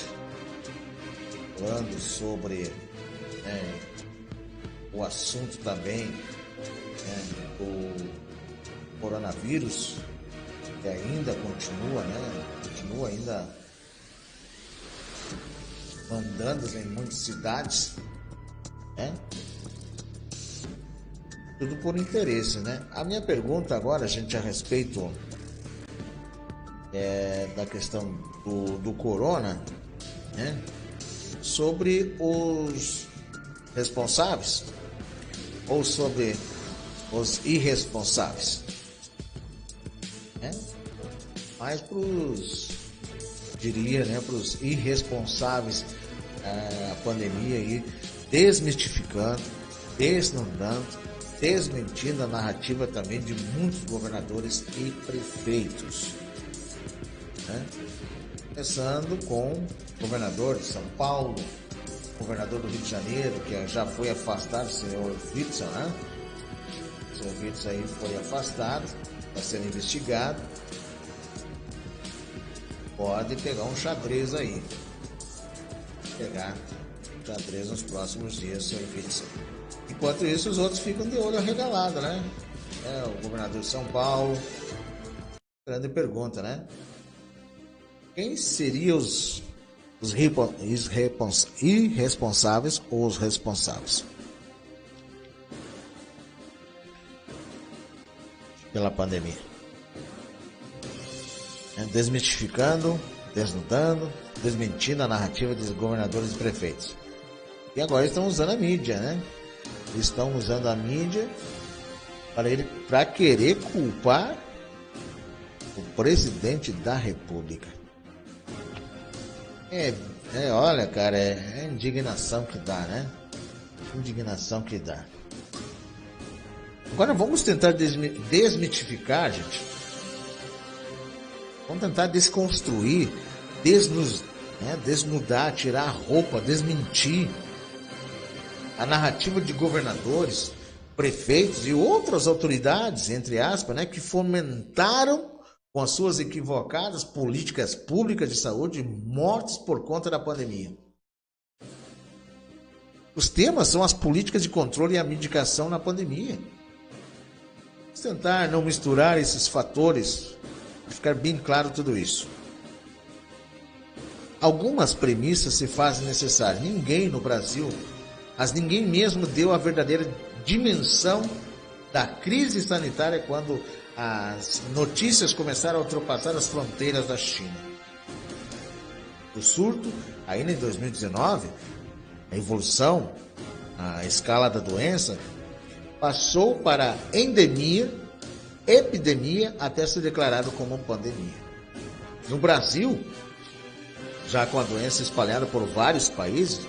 falando sobre o assunto também do coronavírus, que ainda continua ainda mandando em muitas cidades, tudo por interesse, né? A minha pergunta agora, gente, a respeito da questão do corona, né? Sobre os responsáveis ou sobre os irresponsáveis, né? Mas para os irresponsáveis, a pandemia aí, desmistificando, desnudando, desmentindo a narrativa também de muitos governadores e prefeitos, né? Começando com o governador de São Paulo, governador do Rio de Janeiro, que já foi afastado, o senhor Witzel, né? O senhor Witzel aí foi afastado, está sendo investigado. Pode pegar um xadrez aí. Pegar um xadrez nos próximos dias, senhor Witzel. Enquanto isso, os outros ficam de olho arregalado, né? O governador de São Paulo. Grande pergunta, né? Quem seriam os irresponsáveis ou os responsáveis pela pandemia? Desmistificando, desnudando, desmentindo a narrativa dos governadores e prefeitos. E agora estão usando a mídia, né? Estão usando a mídia para querer culpar o presidente da República. Olha, cara, é indignação que dá, né? Indignação que dá. Agora vamos tentar desmitificar, gente. Vamos tentar desconstruir, desnudar, tirar a roupa, desmentir a narrativa de governadores, prefeitos e outras autoridades, entre aspas, né, que fomentaram com as suas equivocadas políticas públicas de saúde mortes por conta da pandemia. Os temas são as políticas de controle e a medicação na pandemia. Vamos tentar não misturar esses fatores, para ficar bem claro tudo isso. Algumas premissas se fazem necessárias. Ninguém no Brasil, ninguém mesmo deu a verdadeira dimensão da crise sanitária quando as notícias começaram a ultrapassar as fronteiras da China. O surto, ainda em 2019, a evolução, a escala da doença, passou para endemia, epidemia, até ser declarado como pandemia. No Brasil, já com a doença espalhada por vários países,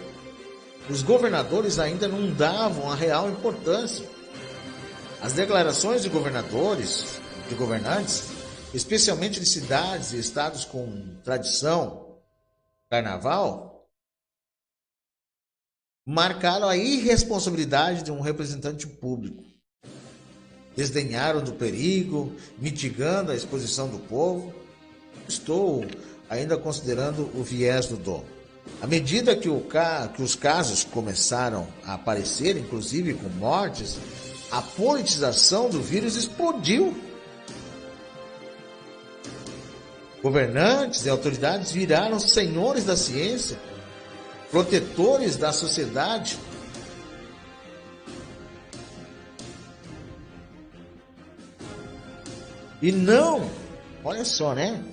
os governadores ainda não davam a real importância. As declarações de governadores, de governantes, especialmente de cidades e estados com tradição carnaval, marcaram a irresponsabilidade de um representante público. Desdenharam do perigo, mitigando a exposição do povo. Estou ainda considerando o viés do dom. À medida que os casos começaram a aparecer, inclusive com mortes, a politização do vírus explodiu. Governantes e autoridades viraram senhores da ciência, protetores da sociedade. E não, olha só, né?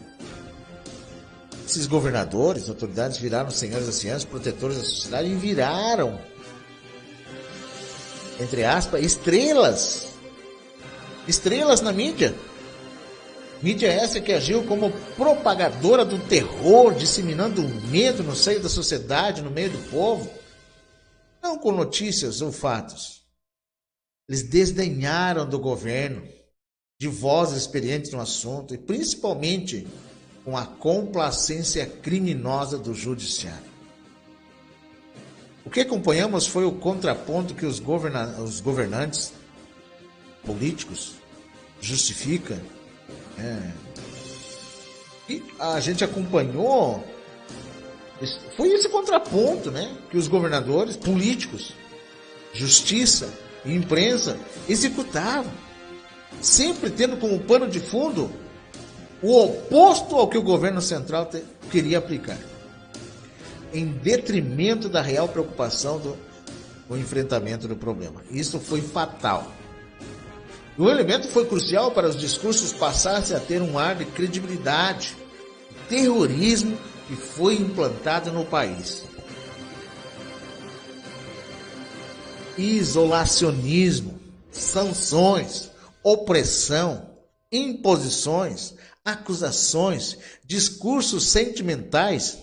Esses governadores, autoridades viraram senhores da ciência, protetores da sociedade e viraram, entre aspas, estrelas na mídia. Mídia essa que agiu como propagadora do terror, disseminando medo no seio da sociedade, no meio do povo. Não com notícias ou fatos. Eles desdenharam do governo, de vozes experientes no assunto e principalmente com a complacência criminosa do judiciário. O que acompanhamos foi o contraponto que os governantes políticos justificam. E a gente acompanhou, foi esse contraponto, né, que os governadores políticos, justiça e imprensa executavam, sempre tendo como pano de fundo o oposto ao que o governo central queria aplicar, em detrimento da real preocupação do enfrentamento do problema. Isso foi fatal. E o elemento foi crucial para os discursos passassem a ter um ar de credibilidade, terrorismo que foi implantado no país. Isolacionismo, sanções, opressão, imposições, acusações, discursos sentimentais,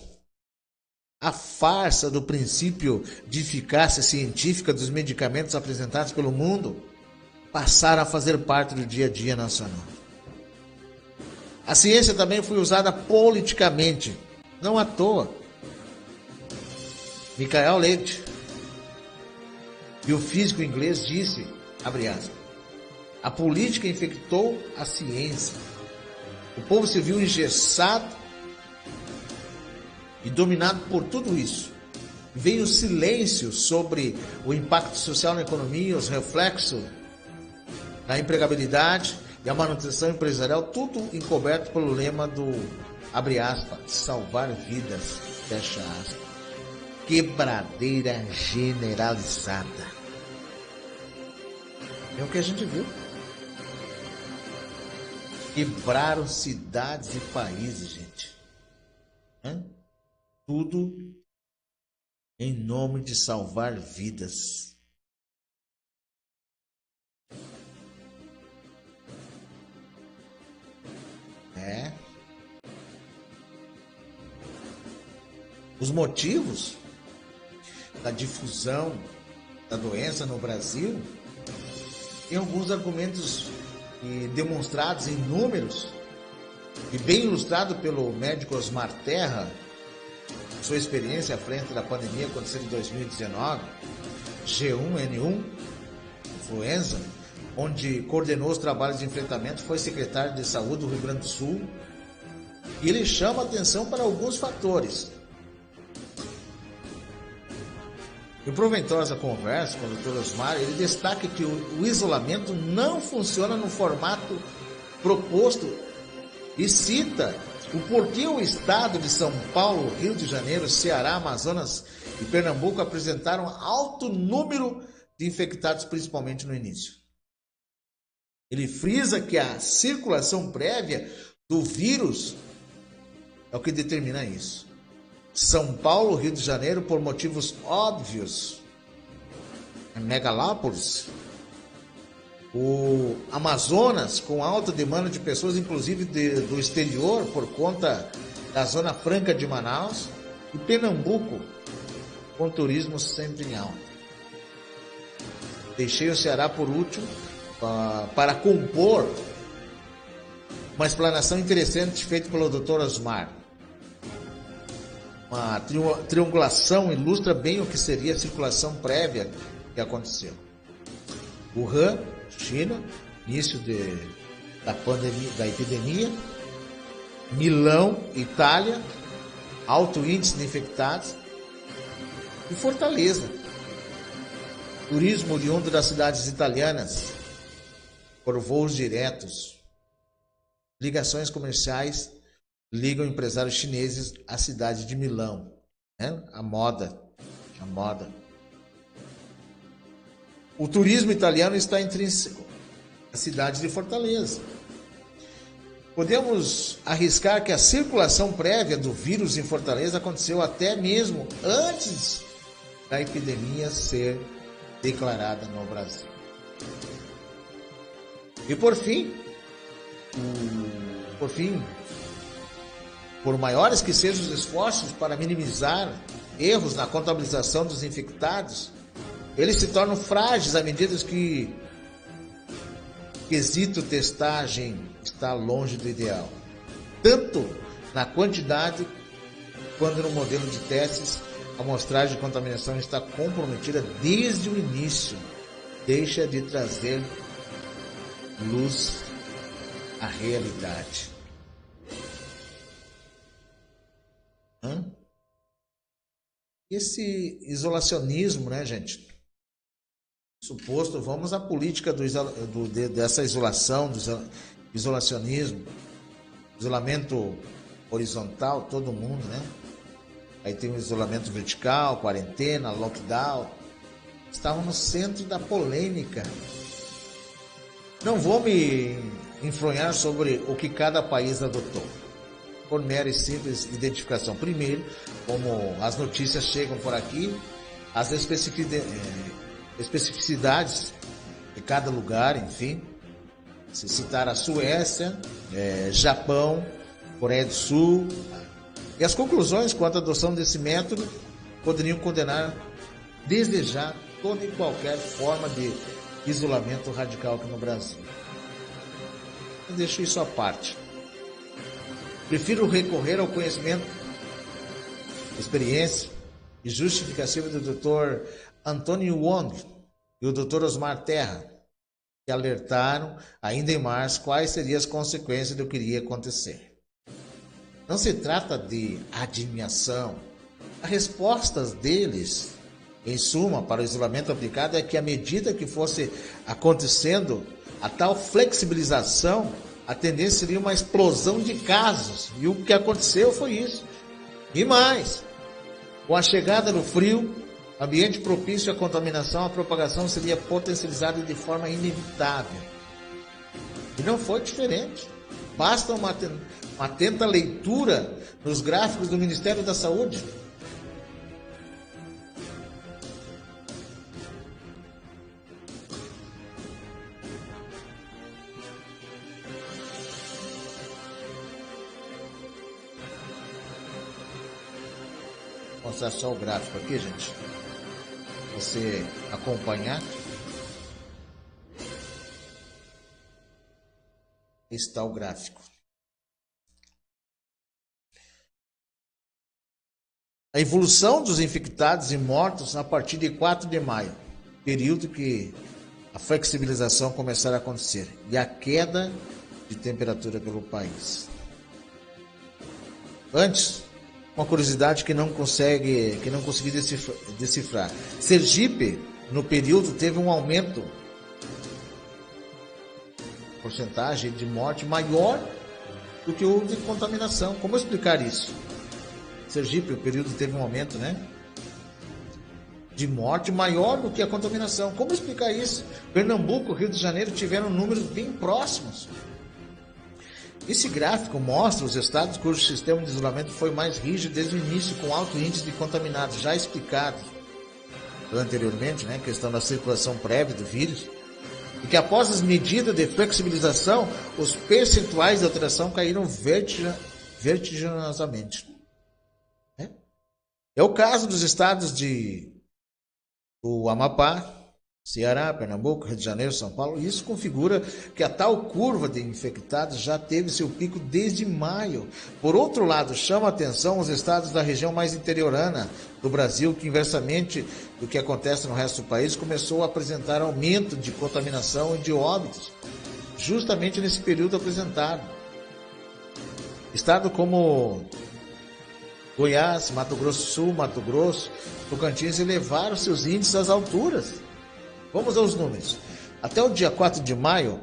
a farsa do princípio de eficácia científica dos medicamentos apresentados pelo mundo passaram a fazer parte do dia a dia nacional. A ciência também foi usada politicamente, não à toa. Michael Leite, biofísico inglês, disse, abre aspas, a política infectou a ciência. O povo se viu engessado e dominado por tudo isso. Veio o silêncio sobre o impacto social na economia, os reflexos na empregabilidade e a manutenção empresarial, tudo encoberto pelo lema do, abre aspas, salvar vidas, fecha aspas. Quebradeira generalizada. É o que a gente viu. Quebraram cidades e países, gente. Tudo em nome de salvar vidas. Os motivos da difusão da doença no Brasil tem alguns argumentos demonstrados em números e bem ilustrado pelo médico Osmar Terra, sua experiência à frente da pandemia aconteceu em 2019, G1N1, influenza, onde coordenou os trabalhos de enfrentamento, foi secretário de saúde do Rio Grande do Sul, e ele chama atenção para alguns fatores. Em proveitosa conversa com o Dr. Osmar, ele destaca que o isolamento não funciona no formato proposto e cita o porquê o estado de São Paulo, Rio de Janeiro, Ceará, Amazonas e Pernambuco apresentaram alto número de infectados, principalmente no início. Ele frisa que a circulação prévia do vírus é o que determina isso. São Paulo, Rio de Janeiro, por motivos óbvios, é megalópolis. O Amazonas, com alta demanda de pessoas, inclusive do exterior, por conta da Zona Franca de Manaus. E Pernambuco, com turismo sempre em alta. Deixei o Ceará por último, para compor uma explanação interessante feita pelo Dr. Osmar. Uma triangulação ilustra bem o que seria a circulação prévia que aconteceu. Wuhan, China, início da pandemia, da epidemia. Milão, Itália, alto índice de infectados. E Fortaleza, turismo oriundo das cidades italianas, por voos diretos. Ligações comerciais ligam empresários chineses à cidade de Milão, né? A moda. O turismo italiano está intrínseco à cidade de Fortaleza. Podemos arriscar que a circulação prévia do vírus em Fortaleza aconteceu até mesmo antes da epidemia ser declarada no Brasil. E por fim, por maiores que sejam os esforços para minimizar erros na contabilização dos infectados, eles se tornam frágeis à medida que o quesito testagem está longe do ideal, tanto na quantidade quanto no modelo de testes. A amostragem de contaminação está comprometida desde o início, deixa de trazer luz à realidade. Esse isolacionismo, né, gente? Suposto, vamos à política dessa isolação, do isolacionismo, isolamento horizontal, todo mundo, né? Aí tem o isolamento vertical, quarentena, lockdown. Estavam no centro da polêmica. Não vou me enfronhar sobre o que cada país adotou, por mera e simples identificação. Primeiro, como as notícias chegam por aqui, as especificidades de cada lugar, enfim. Se citar a Suécia, Japão, Coreia do Sul. E as conclusões quanto à adoção desse método poderiam condenar, desejar toda e qualquer forma de isolamento radical aqui no Brasil. Eu deixo isso à parte. Prefiro recorrer ao conhecimento, experiência e justificativa do Dr. Antônio Wong e o Dr. Osmar Terra, que alertaram ainda em março quais seriam as consequências do que iria acontecer. Não se trata de adivinhação. As respostas deles, em suma, para o isolamento aplicado é que à medida que fosse acontecendo a tal flexibilização, a tendência seria uma explosão de casos. E o que aconteceu foi isso. E mais, com a chegada do frio, ambiente propício à contaminação, a propagação seria potencializada de forma inevitável. E não foi diferente. Basta uma atenta leitura nos gráficos do Ministério da Saúde. Vou mostrar só o gráfico aqui, gente. Você acompanhar. Está o gráfico. A evolução dos infectados e mortos a partir de 4 de maio, período que a flexibilização começará a acontecer, e a queda de temperatura pelo país. Antes, uma curiosidade que não consegui decifrar. Sergipe, no período, teve um aumento, porcentagem de morte maior do que o de contaminação. Como explicar isso? Sergipe, o período teve um aumento, né? de morte maior do que a contaminação. Como explicar isso? Pernambuco e Rio de Janeiro tiveram números bem próximos. Esse gráfico mostra os estados cujo sistema de isolamento foi mais rígido desde o início, com alto índice de contaminados, já explicado anteriormente, né, questão da circulação prévia do vírus, e que após as medidas de flexibilização, os percentuais de alteração caíram vertiginosamente. É o caso dos estados do Amapá, Ceará, Pernambuco, Rio de Janeiro, São Paulo. Isso configura que a tal curva de infectados já teve seu pico desde maio. Por outro lado, chama a atenção os estados da região mais interiorana do Brasil, que inversamente do que acontece no resto do país, começou a apresentar aumento de contaminação e de óbitos, justamente nesse período apresentado. Estado como Goiás, Mato Grosso do Sul, Mato Grosso, Tocantins elevaram seus índices às alturas. Vamos aos números. Até o dia 4 de maio,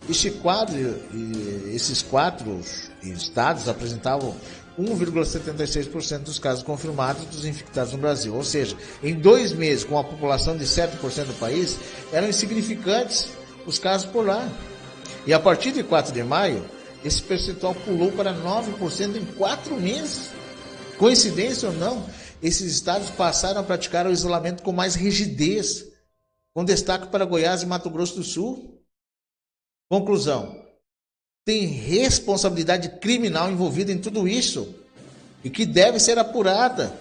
esses quatro estados apresentavam 1,76% dos casos confirmados dos infectados no Brasil. Ou seja, em 2 meses, com a população de 7% do país, eram insignificantes os casos por lá. E a partir de 4 de maio, esse percentual pulou para 9% em 4 meses. Coincidência ou não, esses estados passaram a praticar o isolamento com mais rigidez, com destaque para Goiás e Mato Grosso do Sul. Conclusão: tem responsabilidade criminal envolvida em tudo isso e que deve ser apurada.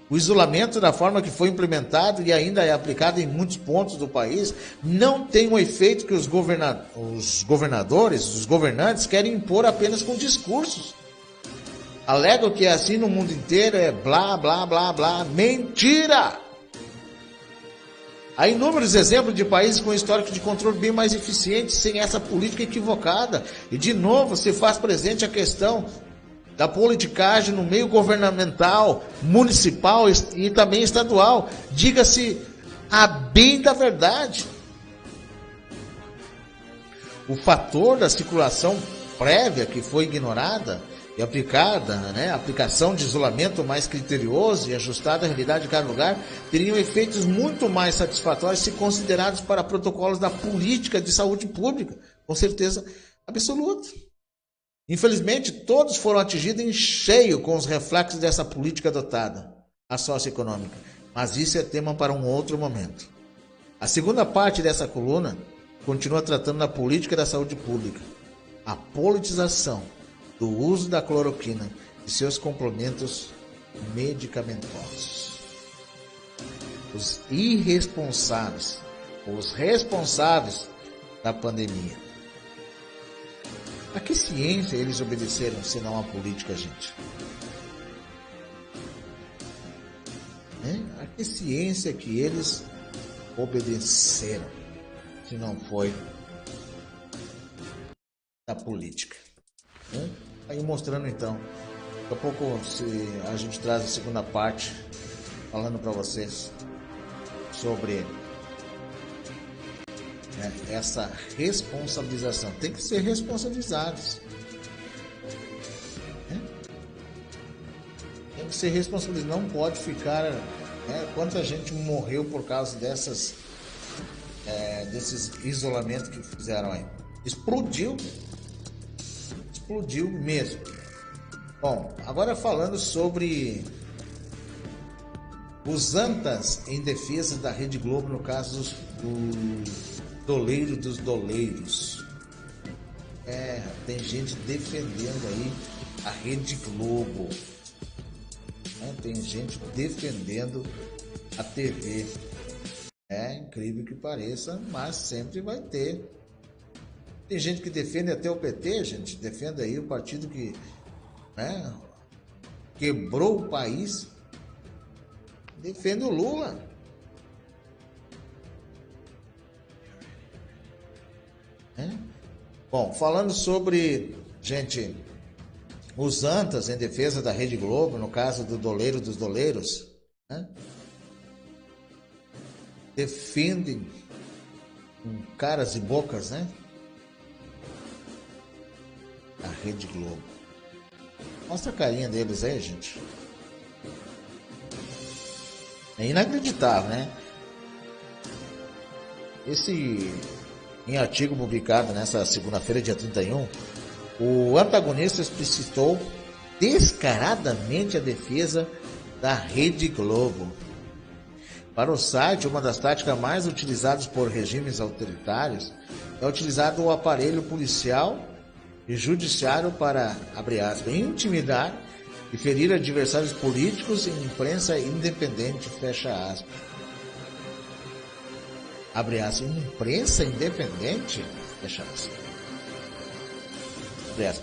O isolamento, da forma que foi implementado e ainda é aplicado em muitos pontos do país, não tem o efeito que os governadores, os governantes querem impor apenas com discursos. Alegam que é assim no mundo inteiro, é blá, blá, blá, blá. Mentira! Há inúmeros exemplos de países com histórico de controle bem mais eficiente, sem essa política equivocada. E, de novo, se faz presente a questão da politicagem no meio governamental, municipal e também estadual. Diga-se a bem da verdade. O fator da circulação prévia que foi ignorada e aplicada, a aplicação de isolamento mais criterioso e ajustada à realidade de cada lugar, teriam efeitos muito mais satisfatórios se considerados para protocolos da política de saúde pública, com certeza absoluta. Infelizmente, todos foram atingidos em cheio com os reflexos dessa política adotada, a socioeconômica, mas isso é tema para um outro momento. A segunda parte dessa coluna continua tratando da política da saúde pública, a politização do uso da cloroquina e seus complementos medicamentosos. Os irresponsáveis, os responsáveis da pandemia. A que ciência eles obedeceram, senão a política, gente? A que ciência que eles obedeceram, se não foi da política? Aí mostrando então, daqui a pouco a gente traz a segunda parte, falando para vocês sobre essa responsabilização. Tem que ser responsabilizados. Tem que ser responsabilizado. Não pode ficar. Quanta gente morreu por causa desses isolamentos que fizeram aí? Explodiu mesmo. Bom, agora falando sobre os antas em defesa da Rede Globo, no caso do doleiro dos doleiros. Tem gente defendendo aí a Rede Globo. Tem gente defendendo a TV. É incrível que pareça, mas sempre vai ter. Tem gente que defende até o PT, gente. Defende aí o partido que quebrou o país. Defende o Lula. Bom, falando sobre, gente, os antas em defesa da Rede Globo, no caso do doleiro dos doleiros, defendem com caras e bocas, a Rede Globo. Mostra a carinha deles aí, gente. É inacreditável, né? Em artigo publicado nessa segunda-feira, dia 31, o antagonista explicitou descaradamente a defesa da Rede Globo. Para o site, uma das táticas mais utilizadas por regimes autoritários é utilizar o aparelho policial e judiciário para, abre aspas, intimidar e ferir adversários políticos em imprensa independente, fecha aspas. Abre aspas, imprensa independente, fecha aspas.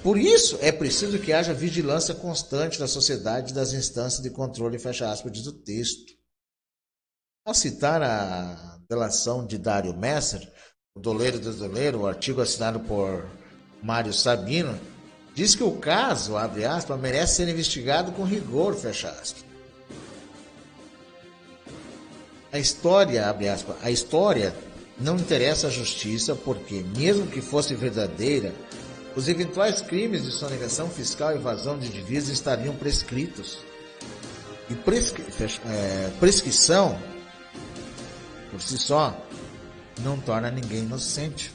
Por isso, é preciso que haja vigilância constante da sociedade e das instâncias de controle, fecha aspas, diz o texto. Ao citar a delação de Dário Messer, o doleiro dos doleiros, o artigo assinado por Mário Sabino, diz que o caso, abre aspas, merece ser investigado com rigor, fecha aspas. A história, abre aspas, a história não interessa à justiça porque, mesmo que fosse verdadeira, os eventuais crimes de sonegação fiscal e evasão de divisas estariam prescritos. E prescrição, por si só, não torna ninguém inocente.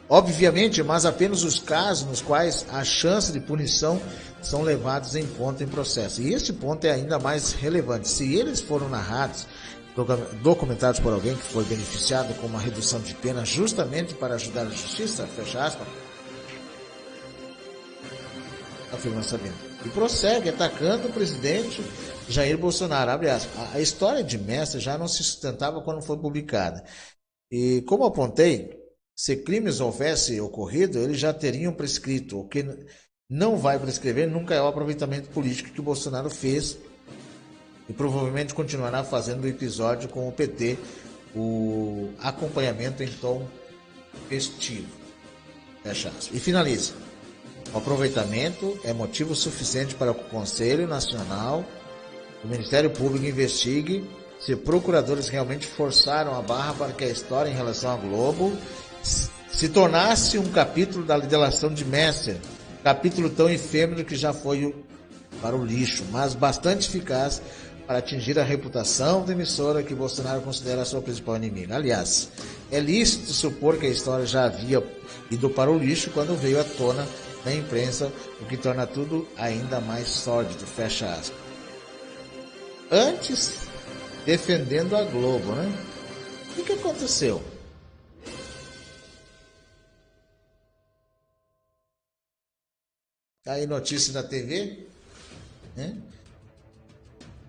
Obviamente, mas apenas os casos nos quais a chance de punição são levados em conta em processo. E este ponto é ainda mais relevante. Se eles foram narrados, documentados por alguém que foi beneficiado com uma redução de pena justamente para ajudar a justiça, fecha aspas, afirma Sabino. E prossegue atacando o presidente Jair Bolsonaro, abre aspas. A história de Mestre já não se sustentava quando foi publicada. E como apontei, se crimes houvesse ocorrido, eles já teriam prescrito. O que não vai prescrever nunca é o aproveitamento político que o Bolsonaro fez e provavelmente continuará fazendo o episódio com o PT, o acompanhamento em tom festivo. Fecha aspas. E finaliza. O aproveitamento é motivo suficiente para que o Conselho Nacional, o Ministério Público investigue se procuradores realmente forçaram a barra para que a história em relação à Globo se tornasse um capítulo da delação de Messer, capítulo tão efêmero que já foi para o lixo, mas bastante eficaz para atingir a reputação da emissora que Bolsonaro considera a sua principal inimiga. Aliás, é lícito supor que a história já havia ido para o lixo quando veio à tona na imprensa, o que torna tudo ainda mais sórdido, fecha aspas. Antes, defendendo a Globo, né? O que aconteceu? Aí notícia da TV, né?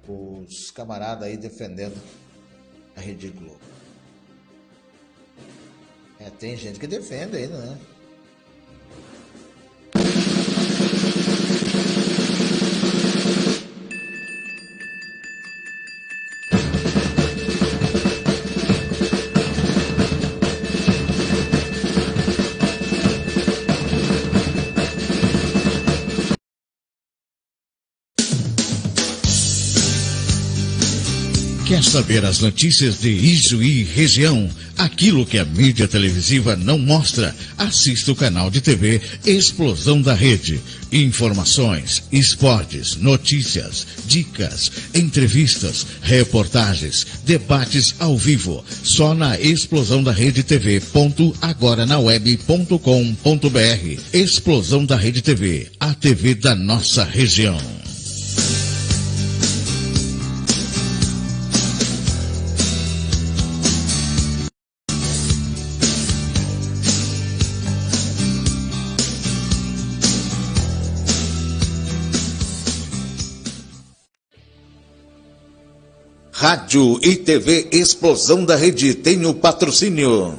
Os camaradas aí defendendo a Rede Globo. Tem gente que defende ainda, né? Quer saber as notícias de Ijuí e região? Aquilo que a mídia televisiva não mostra? Assista o canal de TV Explosão da Rede. Informações, esportes, notícias, dicas, entrevistas, reportagens, debates ao vivo. Só na Explosão da Rede TV. agoranaweb.com.br. Explosão da Rede TV, a TV da nossa região. Rádio e TV Explosão da Rede tem o patrocínio.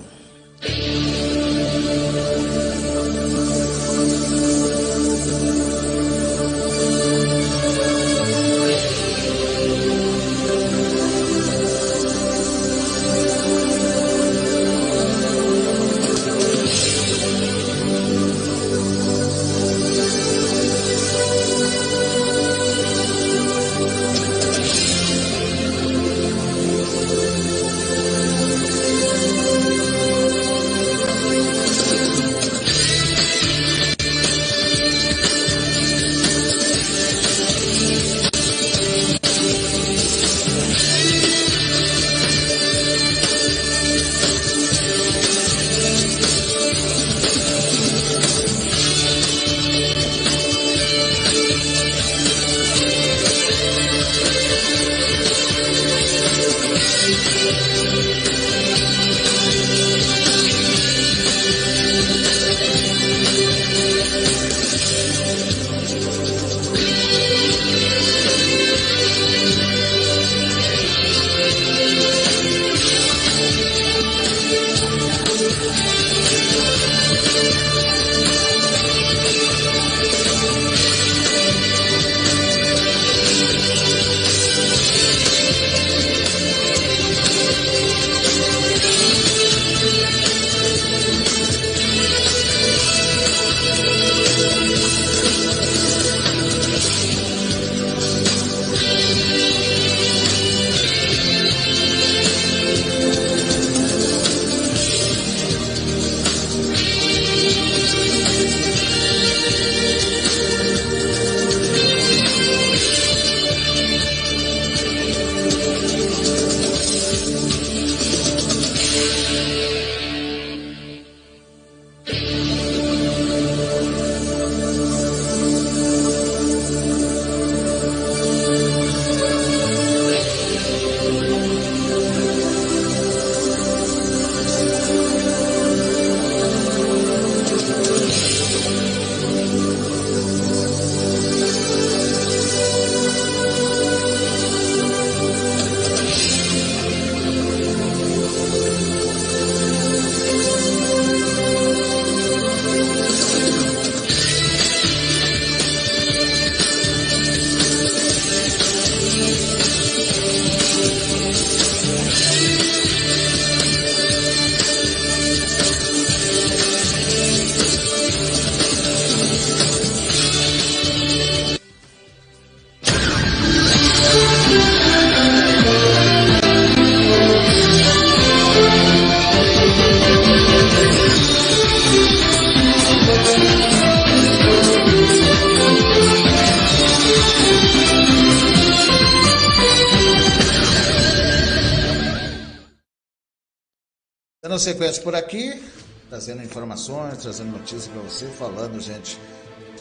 Dando sequência por aqui, trazendo informações, trazendo notícias para você, falando, gente,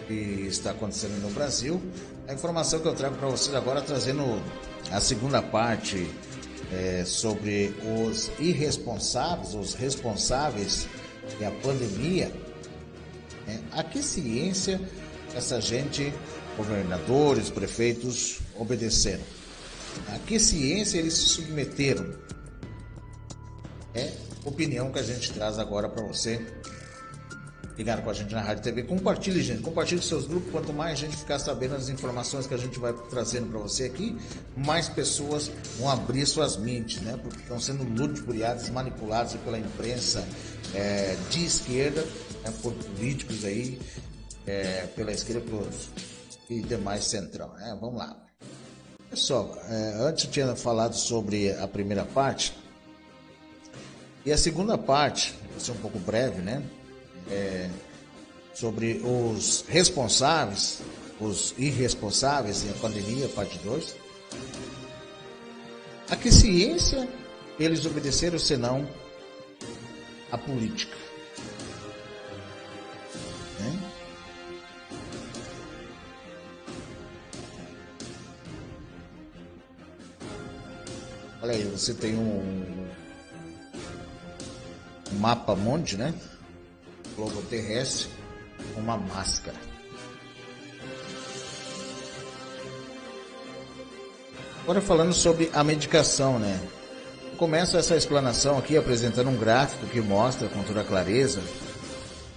que está acontecendo no Brasil. A informação que eu trago para vocês agora, trazendo a segunda parte sobre os irresponsáveis, os responsáveis da pandemia. A que ciência essa gente, governadores, prefeitos, obedeceram? A que ciência eles se submeteram? É opinião que a gente traz agora para você. Ligaram com a gente na Rádio TV. Compartilhe, gente. Compartilhe seus grupos. Quanto mais gente ficar sabendo as informações que a gente vai trazendo para você aqui, mais pessoas vão abrir suas mentes, né? Porque estão sendo ludibriadas, manipuladas pela imprensa de esquerda, né? Por políticos aí, pela esquerda e demais centrão. Vamos lá. Pessoal, antes eu tinha falado sobre a primeira parte. E a segunda parte, vai ser um pouco breve, né? Sobre os responsáveis, os irresponsáveis e a pandemia, parte 2. A que ciência eles obedeceram, senão a política? Olha aí, você tem um mapa mundi, né? Globo terrestre, uma máscara. Agora falando sobre a medicação, né? Começo essa explanação aqui apresentando um gráfico que mostra com toda clareza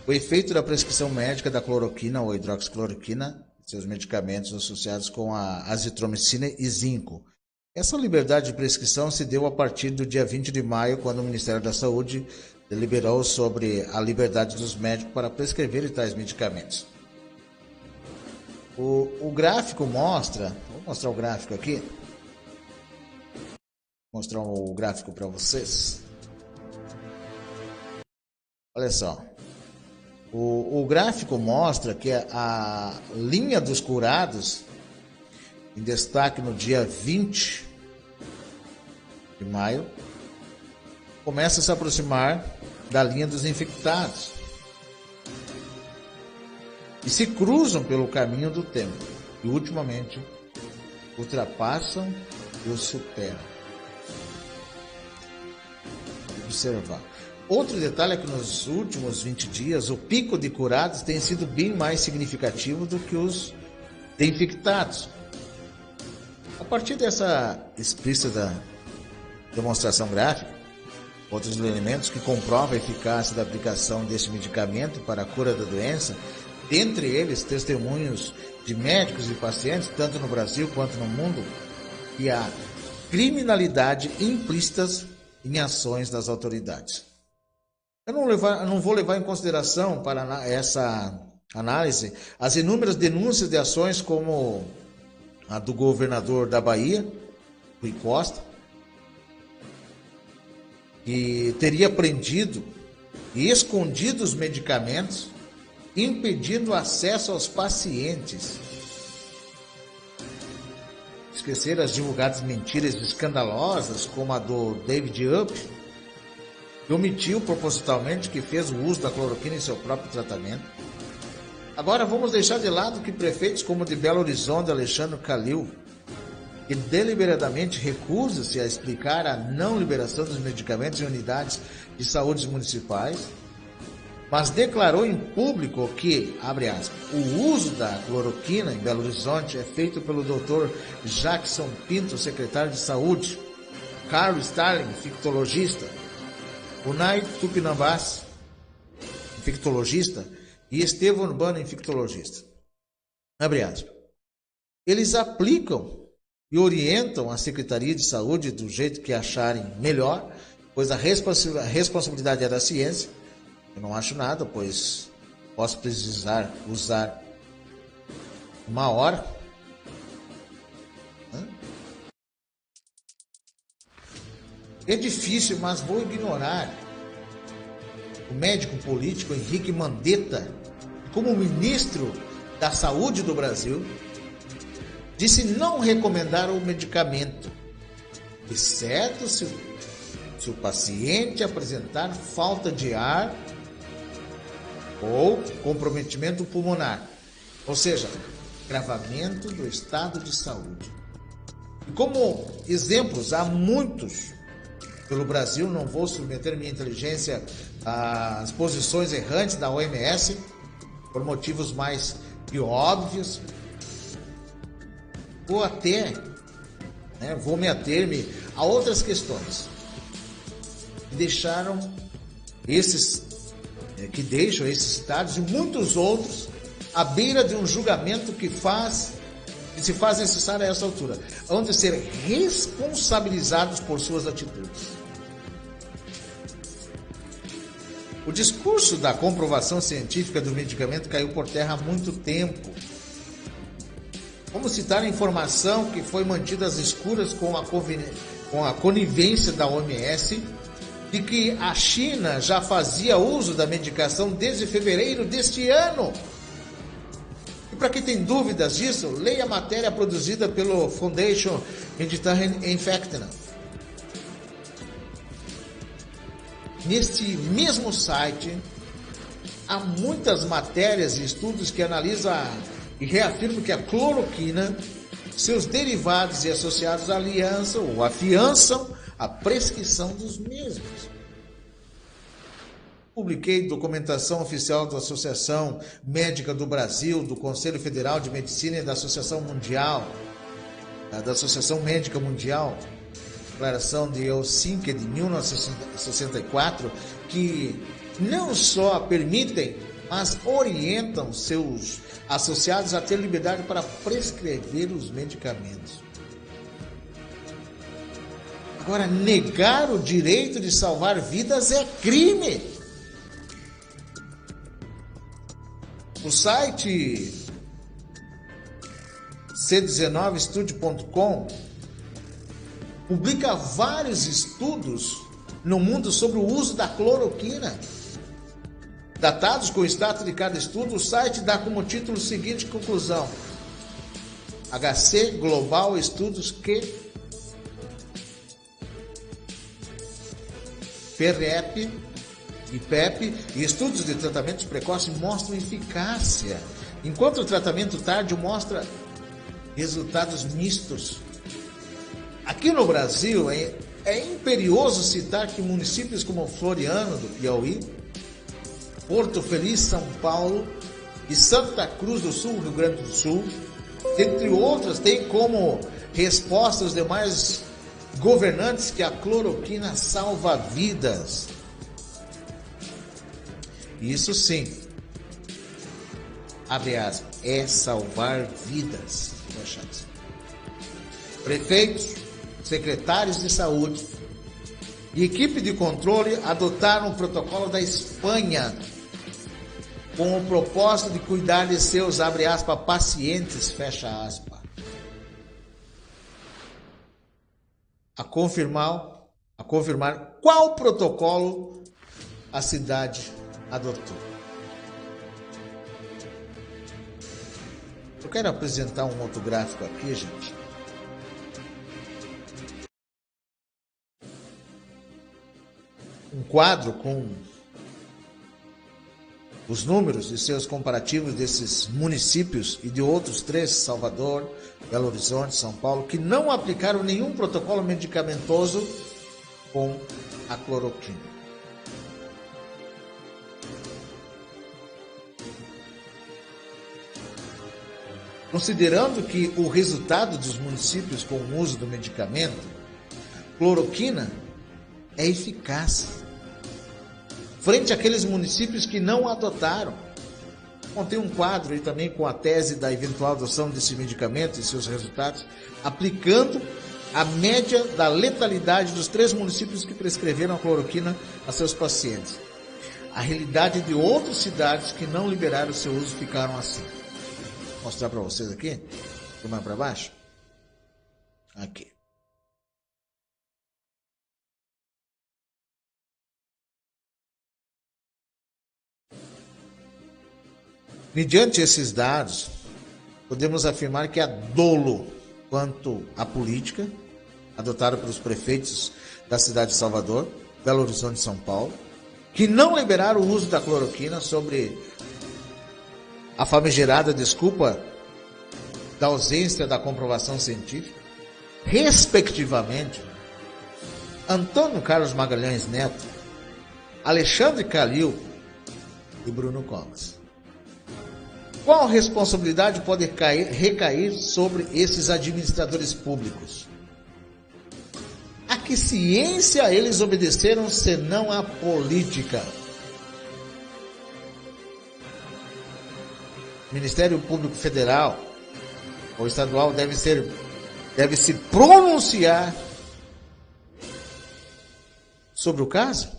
o efeito da prescrição médica da cloroquina ou hidroxicloroquina, seus medicamentos associados com a azitromicina e zinco. Essa liberdade de prescrição se deu a partir do dia 20 de maio, quando o Ministério da Saúde deliberou sobre a liberdade dos médicos para prescrever tais medicamentos. O gráfico mostra, vou mostrar o gráfico aqui, vou mostrar o gráfico para vocês. Olha só, o gráfico mostra que a linha dos curados, em destaque no dia 20 de maio, começa a se aproximar da linha dos infectados e se cruzam pelo caminho do tempo e ultimamente ultrapassam e os superam. Observar. Outro detalhe é que nos últimos 20 dias o pico de curados tem sido bem mais significativo do que os de infectados. A partir dessa explícita demonstração gráfica, outros elementos que comprovam a eficácia da aplicação deste medicamento para a cura da doença, dentre eles testemunhos de médicos e pacientes, tanto no Brasil quanto no mundo, e a criminalidade implícitas em ações das autoridades. Eu não vou levar em consideração para essa análise as inúmeras denúncias de ações como a do governador da Bahia, Rui Costa, que teria prendido e escondido os medicamentos, impedindo acesso aos pacientes. Esquecer as divulgadas mentiras escandalosas, como a do David Up, que omitiu propositalmente que fez o uso da cloroquina em seu próprio tratamento. Agora vamos deixar de lado que prefeitos como o de Belo Horizonte, Alexandre Calil, que deliberadamente recusa-se a explicar a não liberação dos medicamentos em unidades de saúde municipais, mas declarou em público que, abre aspas, o uso da cloroquina em Belo Horizonte é feito pelo Dr. Jackson Pinto, secretário de Saúde, Carlos Starling, infectologista, Unai Tupinambás, infectologista, e Estevão Urbano, infectologista. Abre aspas. Eles aplicam e orientam a Secretaria de Saúde do jeito que acharem melhor, pois a responsabilidade é da ciência. Eu não acho nada, pois posso precisar usar uma hora. É difícil, mas vou ignorar o médico político Henrique Mandetta, como ministro da Saúde do Brasil, disse não recomendar o medicamento, exceto se se o paciente apresentar falta de ar ou comprometimento pulmonar, ou seja, agravamento do estado de saúde. E como exemplos, há muitos pelo Brasil, não vou submeter minha inteligência às posições errantes da OMS, por motivos mais que óbvios, vou me ater-me a outras questões que deixam esses estados e muitos outros à beira de um julgamento que se faz necessário a essa altura, onde ser responsabilizados por suas atitudes. O discurso da comprovação científica do medicamento caiu por terra há muito tempo. Como citar a informação que foi mantida às escuras com a conivência da OMS de que a China já fazia uso da medicação desde fevereiro deste ano? E para quem tem dúvidas disso, leia a matéria produzida pelo Foundation Mediterranean Infectina. Neste mesmo site, há muitas matérias e estudos que analisam e reafirmam que a cloroquina, seus derivados e associados afiançam a prescrição dos mesmos. Publiquei documentação oficial da Associação Médica do Brasil, do Conselho Federal de Medicina e da Associação Médica Mundial, declaração de Helsinki de 1964, que não só permitem, mas orientam seus associados a ter liberdade para prescrever os medicamentos. Agora, negar o direito de salvar vidas é crime. O site c19studio.com publica vários estudos no mundo sobre o uso da cloroquina. Datados com o status de cada estudo, o site dá como título o seguinte conclusão: HC Global Estudos que PrEP e PEP e estudos de tratamentos precoces mostram eficácia, enquanto o tratamento tardio mostra resultados mistos. Aqui no Brasil, é imperioso citar que municípios como Floriano, do Piauí, Porto Feliz, São Paulo e Santa Cruz do Sul, Rio Grande do Sul, entre outras, têm como resposta os demais governantes que a cloroquina salva vidas. Isso sim, abre aspas, é salvar vidas. Prefeitos, secretários de saúde e equipe de controle adotaram o protocolo da Espanha com o propósito de cuidar de seus, abre aspas, pacientes, fecha aspas. A confirmar qual protocolo a cidade adotou. Eu quero apresentar um outro gráfico aqui, gente. Um quadro com os números e seus comparativos desses municípios e de outros 3, Salvador, Belo Horizonte, São Paulo, que não aplicaram nenhum protocolo medicamentoso com a cloroquina. Considerando que o resultado dos municípios com o uso do medicamento, cloroquina é eficaz, frente àqueles municípios que não adotaram. Montei um quadro aí também com a tese da eventual adoção desse medicamento e seus resultados, aplicando a média da letalidade dos 3 municípios que prescreveram a cloroquina a seus pacientes. A realidade de outras cidades que não liberaram seu uso ficaram assim. Vou mostrar para vocês aqui, mais para baixo. Aqui. Mediante esses dados, podemos afirmar que há dolo quanto à política adotado pelos prefeitos da cidade de Salvador, Belo Horizonte e São Paulo, que não liberaram o uso da cloroquina sobre a famigerada desculpa da ausência da comprovação científica, respectivamente, Antônio Carlos Magalhães Neto, Alexandre Calil e Bruno Covas. Qual responsabilidade pode recair sobre esses administradores públicos? A que ciência eles obedeceram senão a política? O Ministério Público Federal ou estadual deve se pronunciar sobre o caso?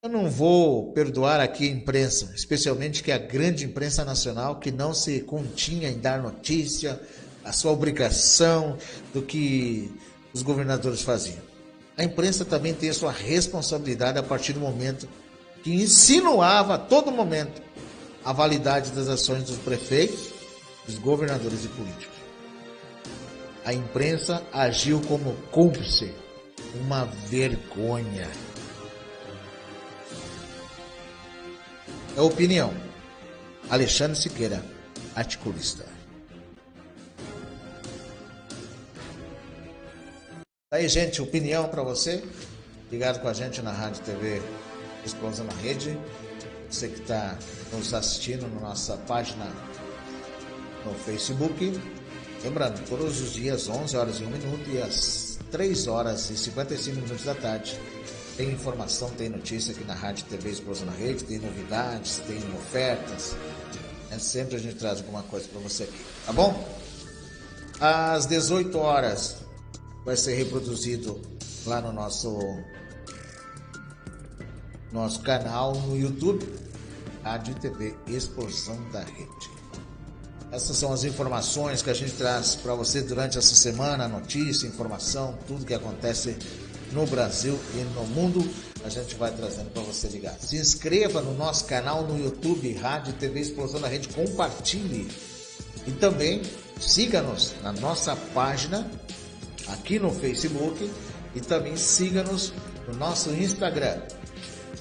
Eu não vou perdoar aqui a imprensa, especialmente que a grande imprensa nacional que não se continha em dar notícia, a sua obrigação do que os governadores faziam. A imprensa também tem a sua responsabilidade a partir do momento que insinuava a todo momento a validade das ações dos prefeitos, dos governadores e políticos. A imprensa agiu como cúmplice, uma vergonha. É opinião. Alexandre Siqueira, articulista. Aí, gente, opinião para você. Ligado com a gente na Rádio TV Explosão na Rede. Você que está nos assistindo na nossa página no Facebook. Lembrando, todos os dias, 11 horas e 1 minuto e às 3 horas e 55 minutos da tarde, tem informação, tem notícia aqui na Rádio TV Explosão na Rede, tem novidades, tem ofertas. Sempre a gente traz alguma coisa para você aqui, tá bom? Às 18 horas vai ser reproduzido lá no nosso canal no YouTube, Rádio TV Explosão da Rede. Essas são as informações que a gente traz para você durante essa semana, notícia, informação, tudo que acontece no Brasil e no mundo, a gente vai trazendo para você ligar. Se inscreva no nosso canal no YouTube, Rádio TV Explosão da Rede, compartilhe e também siga-nos na nossa página aqui no Facebook e também siga-nos no nosso Instagram,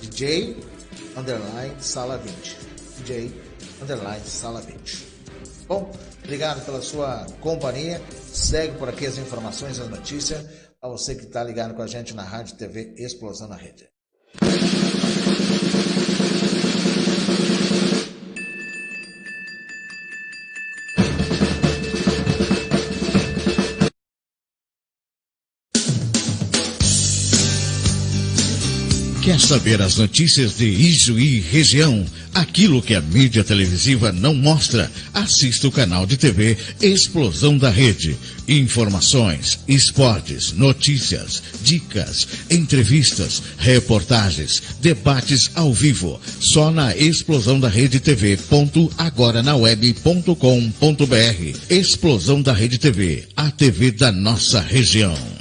DJ_Sala20. DJ_Sala20. Bom, obrigado pela sua companhia. Segue por aqui as informações, as notícias, a você que está ligado com a gente na Rádio TV Explosão na Rede. Quer saber as notícias de Ijuí e região? Aquilo que a mídia televisiva não mostra? Assista o canal de TV Explosão da Rede. Informações, esportes, notícias, dicas, entrevistas, reportagens, debates ao vivo. Só na Explosão da Rede TV. agoranaweb.com.br. Explosão da Rede TV, a TV da nossa região.